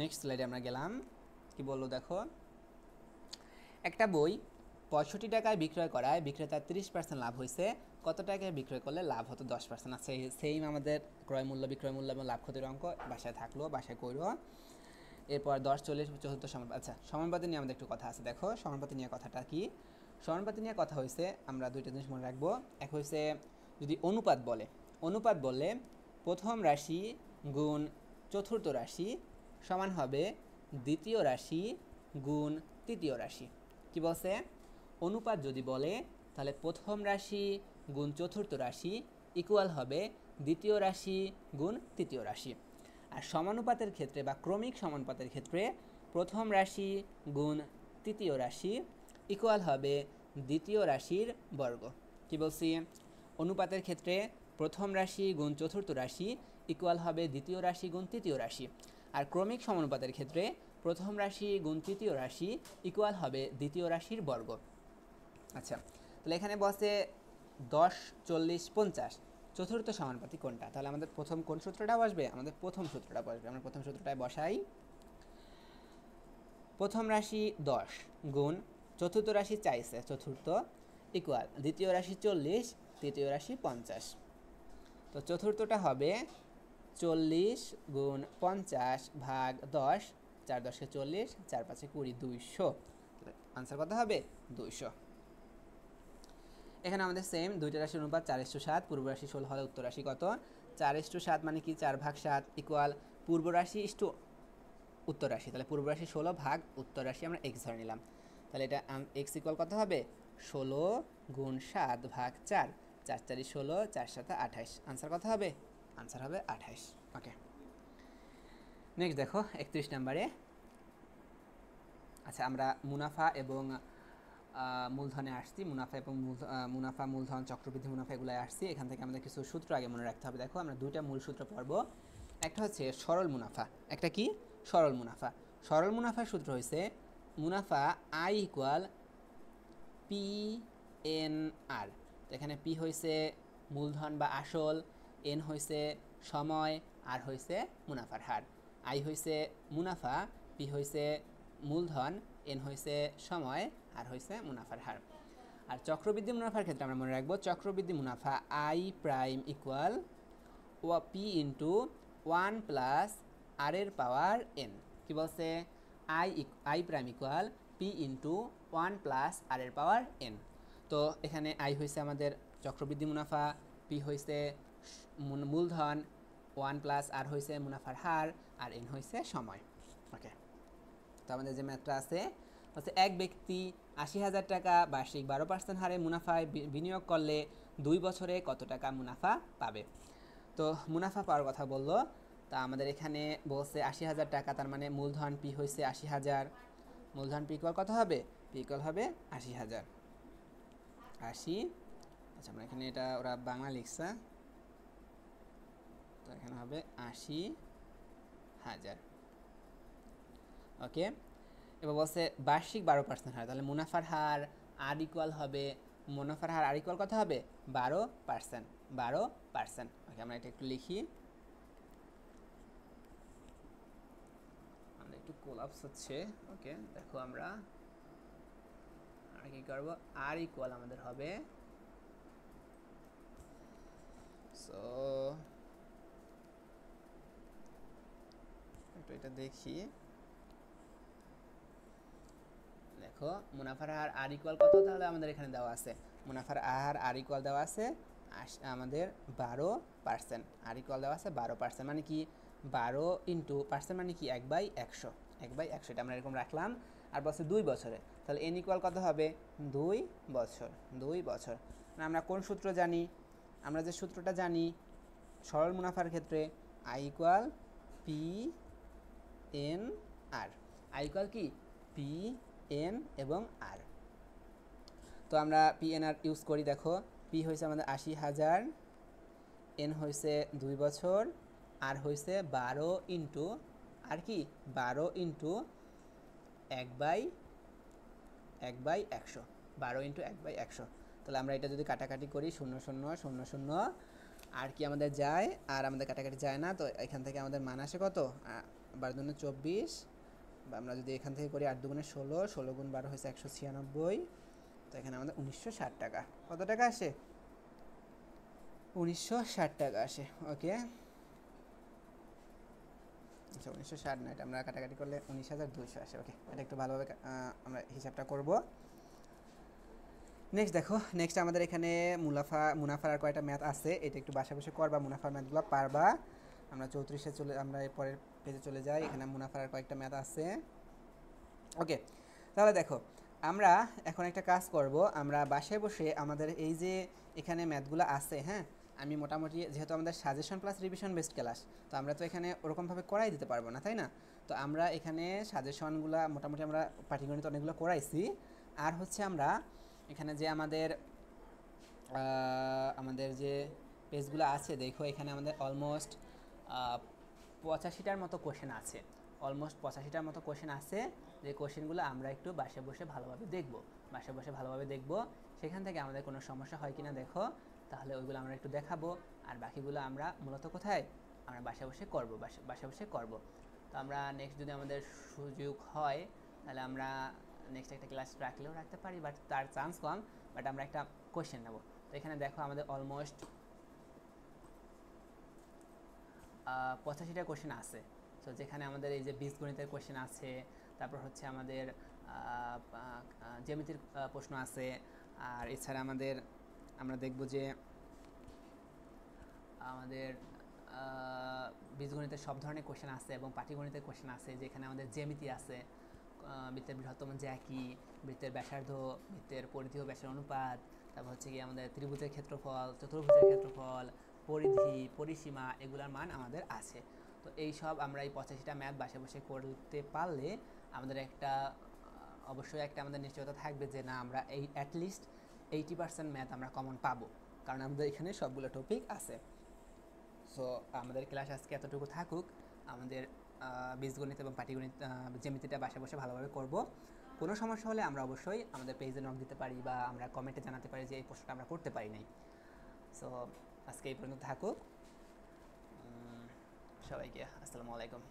A: নেক্সট স্লাইডে আমরা গেলাম, কি বললো দেখো, একটা বই 65 টাকায় বিক্রয় করায় বিক্রেতার 30% লাভ হয়েছে, কত টাকায় বিক্রয় করলে লাভ হতো 10%। আচ্ছা, সেইম আমাদের ক্রয় মূল্য বিক্রয় মূল্য এবং লাভ ক্ষতির অঙ্ক বাসায় থাকলো, বাসায় করো। এরপর 10, 40, 44 সমানুপাত। আচ্ছা, সমানুপাতি নিয়ে আমাদের একটু কথা আছে, দেখো সমানুপাতি নিয়ে কথাটা কি, সমানুপাতি নিয়ে কথা হয়েছে আমরা দুইটা জিনিস মনে রাখবো, এক হয়েছে যদি অনুপাত বলে প্রথম রাশি গুণ চতুর্থ রাশি সমান হবে দ্বিতীয় রাশি গুণ তৃতীয় রাশি। কি বলছে, অনুপাত যদি বলে তাহলে প্রথম রাশি গুণ চতুর্থ রাশি ইকুয়াল হবে দ্বিতীয় রাশি গুণ তৃতীয় রাশি, আর সমানুপাতের ক্ষেত্রে বা ক্রমিক সমানুপাতের ক্ষেত্রে প্রথম রাশি গুণ তৃতীয় রাশি ইকুয়াল হবে দ্বিতীয় রাশির বর্গ। কি বলছি, অনুপাতের ক্ষেত্রে প্রথম রাশি গুণ চতুর্থ রাশি ইকুয়াল হবে দ্বিতীয় রাশি গুণ তৃতীয় রাশি, আর ক্রমিক সমানুপাতের ক্ষেত্রে প্রথম রাশি গুণ তৃতীয় রাশি ইকুয়াল হবে দ্বিতীয় রাশির বর্গ। আচ্ছা, তাহলে এখানে বসে 10, 40, 50 চতুর্থ সমানুপাতি কোনটা, তাহলে আমাদের প্রথম কোন সূত্রটা বসবে, আমাদের প্রথম সূত্রটা বসবে, আমরা প্রথম সূত্রটায় বসাই, প্রথম রাশি 10 গুণ চতুর্থ রাশি চাইছে চতুর্থ ইকুয়াল দ্বিতীয় রাশি 40 তৃতীয় রাশি 50, তো চতুর্থটা হবে 40 গুণ 50 ভাগ 10, 4 10 40, 4 5 20, 200, আনসার কত হবে 200। এখানে আমাদের সেম দুইটা রাশির অনুপাত 4:7, পূর্ব রাশি 16 হলে উত্তর রাশি কত 4:7 মানে কি 4 ভাগ 7 ইকুয়াল পূর্ব রাশি ইস্টু উত্তর রাশি, তাহলে পূর্ব রাশি 16 ভাগ উত্তর রাশি আমরা x ধরে নিলাম, তাহলে এটা x ইকুয়াল কত হবে 16 গুণ 7 ভাগ 4, 4 4 16, 4 7 28, আনসার কত হবে আনসার হবে 28। ওকে, নেক্সট দেখো 31 নম্বরে, আচ্ছা আমরা মুনাফা এবং মূলধনে আসছি, মুনাফা মূলধন চক্রবৃদ্ধি মুনাফা এগুলো আসছি, এখান থেকে আমাদের কিছু সূত্র আগে মনে রাখতে হবে। দেখো আমরা দুইটা মূল সূত্র পড়ব, একটা হচ্ছে সরল মুনাফা, একটা কি সরল মুনাফা। সরল মুনাফার সূত্র হচ্ছে মুনাফা আই ইকুয়াল পি এন আর, তো এখানে পি হয়েছে মূলধন বা আসল, এন হয়েছে সময়, আর হয়েছে মুনাফার হার। আই হয়েছে মুনাফা, পি হয়েছে মূলধন, এন হয়েছে সময়, আর হয়েছে মুনাফার হার। আর চক্রবৃদ্ধি মুনাফার ক্ষেত্রে আমরা মনে রাখবো চক্রবৃদ্ধি মুনাফা I prime equal P into 1 plus R এর পাওয়ার এন। কি বলছে, I prime equal P into 1 plus R এর পাওয়ার এন। তো এখানে আই হয়েছে আমাদের চক্রবৃদ্ধি মুনাফা, পি হয়েছে মূলধন, 1 প্লাস আর হয়েছে মুনাফার হার, আর এন হয়েছে সময়। ওকে, তো আমাদের যে ম্যাথটা আছে হচ্ছে এক ব্যক্তি 80,000 টাকা বার্ষিক 12% হারে মুনাফায় বিনিয়োগ করলে 2 বছরে কত টাকা মুনাফা পাবে। তো মুনাফা পাওয়ার কথা বললো, তা আমাদের এখানে বলছে 80,000 টাকা, তার মানে মূলধন পি হয়েছে 80,000, মূলধন পি ইকুয়াল কত হবে, পি ইকুয়াল হবে 80,000, 80। আচ্ছা আমরা এখানে এটা ওরা বাংলা লিখছে, তো এখানে হবে 80,000। ওকে, এবার বলছে বার্ষিক 12% হার, তাহলে মুনাফার হার আর ইকুয়াল হবে, মুনাফার হার আর ইকুয়াল কত হবে 12%, 12%। ওকে, আমরা এটা একটু লিখি, আমরা একটু কোলাপস হচ্ছে। ওকে, দেখো আমরা আর কি করব, আর ইকুয়াল আমাদের হবে সো একটু এটা দেখি। দেখো মুনাফার হার আর ইকুয়াল কত, তাহলে আমাদের এখানে দেওয়া আছে মুনাফার হার আর ইকুয়াল দেওয়া আছে আমাদের 12%। আর ইকুয়াল দেওয়া আছে 12%, মানে কি 12 ইন্টু পার্সেন্ট মানে কি 1/100। 1/100 এটা আমরা এরকম রাখলাম। আর বলছে 2 বছরে, তাহলে এন ইকুয়াল কত হবে 2 বছর। 2 বছর মানে আমরা কোন সূত্র জানি, আমরা যে সূত্রটা জানি সরল মুনাফার ক্ষেত্রে I equal P N R. I equal কি পি এন এবং আর। তো আমরা পি এন আর ইউজ করি। দেখো পি হয়েছে আমাদের 80,000, এন হয়েছে 2 বছর, আর হয়েছে 12 ইন্টু আর কি 12 ইন্টু 1/100। 12 ইন্টু 1/100। তাহলে আমরা এটা যদি কাটাকাটি করি 0 0 0 0 আর কি আমাদের যায়, আর আমাদের কাটাকাটি যায় না। তো এখান থেকে আমাদের মান আসে কত 12 দুগুণে 24, বা আমরা যদি এখান থেকে করি 8 দুগুণে 16, 16 গুণ 12 হয়েছে 196। তো এখানে আমাদের 1960 টাকা। কত টাকা আসে 1960 টাকা আসে। ওকে, আচ্ছা 1960 না, এটা আমরা কাটাকাটি করলে 19,200 আসে। ওকে, এটা একটু ভালোভাবে আমরা হিসাবটা করব। নেক্সট দেখো, নেক্সট আমাদের এখানে মুনাফার আর কয়টা ম্যাথ আছে, এটা একটু বাসা বসে করবা, মুনাফার ম্যাথগুলো পারবা। আমরা 34-এ আমরা পরের পেজে চলে যাই। এখানে মুনাফার আর কয়েকটা ম্যাথ আছে। ওকে, তাহলে দেখো আমরা এখন একটা কাজ করব, আমরা বাসায় বসে আমাদের এই যে এখানে ম্যাথগুলো আছে, হ্যাঁ আমি মোটামুটি যেহেতু আমাদের suggestion plus revision based class, তো আমরা তো এখানে ওরকমভাবে করাই দিতে পারবো না, তাই না? তো আমরা এখানে সাজেশনগুলো মোটামুটি আমরা পাটিগণিত অনেকগুলো করাইছি। আর হচ্ছে আমরা এখানে যে আমাদের যে পেজগুলো আছে, দেখো এখানে আমাদের অলমোস্ট 85টার মতো কোশ্চেন আছে। অলমোস্ট 85টার মতো কোশ্চেন আছে, যে কোশ্চেনগুলো আমরা একটু বাসায় বসে ভালোভাবে দেখব। সেখান থেকে আমাদের কোনো সমস্যা হয় কিনা দেখো, তাহলে ওইগুলো আমরা একটু দেখাবো। আর বাকিগুলো আমরা মূলত কোথায় আমরা বাসায় বসে করব। তো আমরা নেক্সট যদি আমাদের সুযোগ হয় তাহলে আমরা নেক্সট একটা ক্লাস রাখলেও রাখতে পারি, বাট তার চান্স কম। বাট আমরা একটা কোশ্চেন নেব। তো এখানে দেখো আমাদের অলমোস্ট 85টা কোশ্চেন আছে। তো যেখানে আমাদের এই যে বীজগণিতের কোশ্চেন আছে, তারপর হচ্ছে আমাদের জ্যামিতির প্রশ্ন আছে। আর এছাড়া আমরা দেখব যে আমাদের বীজগণিতের সব ধরনের কোশ্চেন আছে এবং পাটিগণিতের কোশ্চেন আছে, যেখানে আমাদের জ্যামিতি আছে, বৃত্তের বৃহত্তম জ্যাকি, বৃত্তের ব্যাসার্ধ, বৃত্তের পরিধি ও ব্যাসের অনুপাত, তারপর হচ্ছে কি আমাদের ত্রিভুজের ক্ষেত্রফল, চতুর্ভুজের ক্ষেত্রফল, পরিধি, পরিসীমা, এগুলার মান আমাদের আছে। তো এই সব আমরা এই 85টা ম্যাথ বাসায় বসে করতে পারলে আমাদের অবশ্যই একটা আমাদের নিশ্চয়তা থাকবে যে না আমরা এই অ্যাটলিস্ট 80% ম্যাথ আমরা কমন পাবো, কারণ আমাদের এখানে সবগুলো টপিক আছে। সো আমাদের ক্লাস আজকে এতটুকু থাকুক। আমাদের বীজগণিত এবং পাটিগণিত জ্যামিতিটা বাসায় বসে ভালোভাবে করব। কোনো সমস্যা হলে আমরা অবশ্যই আমাদের পেজে নক দিতে পারি, বা আমরা কমেন্টে জানাতে পারি যে এই প্রশ্নটা আমরা করতে পারি নাই। সো আজকে এই পর্যন্ত থাকুক। সবাইকে আসসালামু আলাইকুম।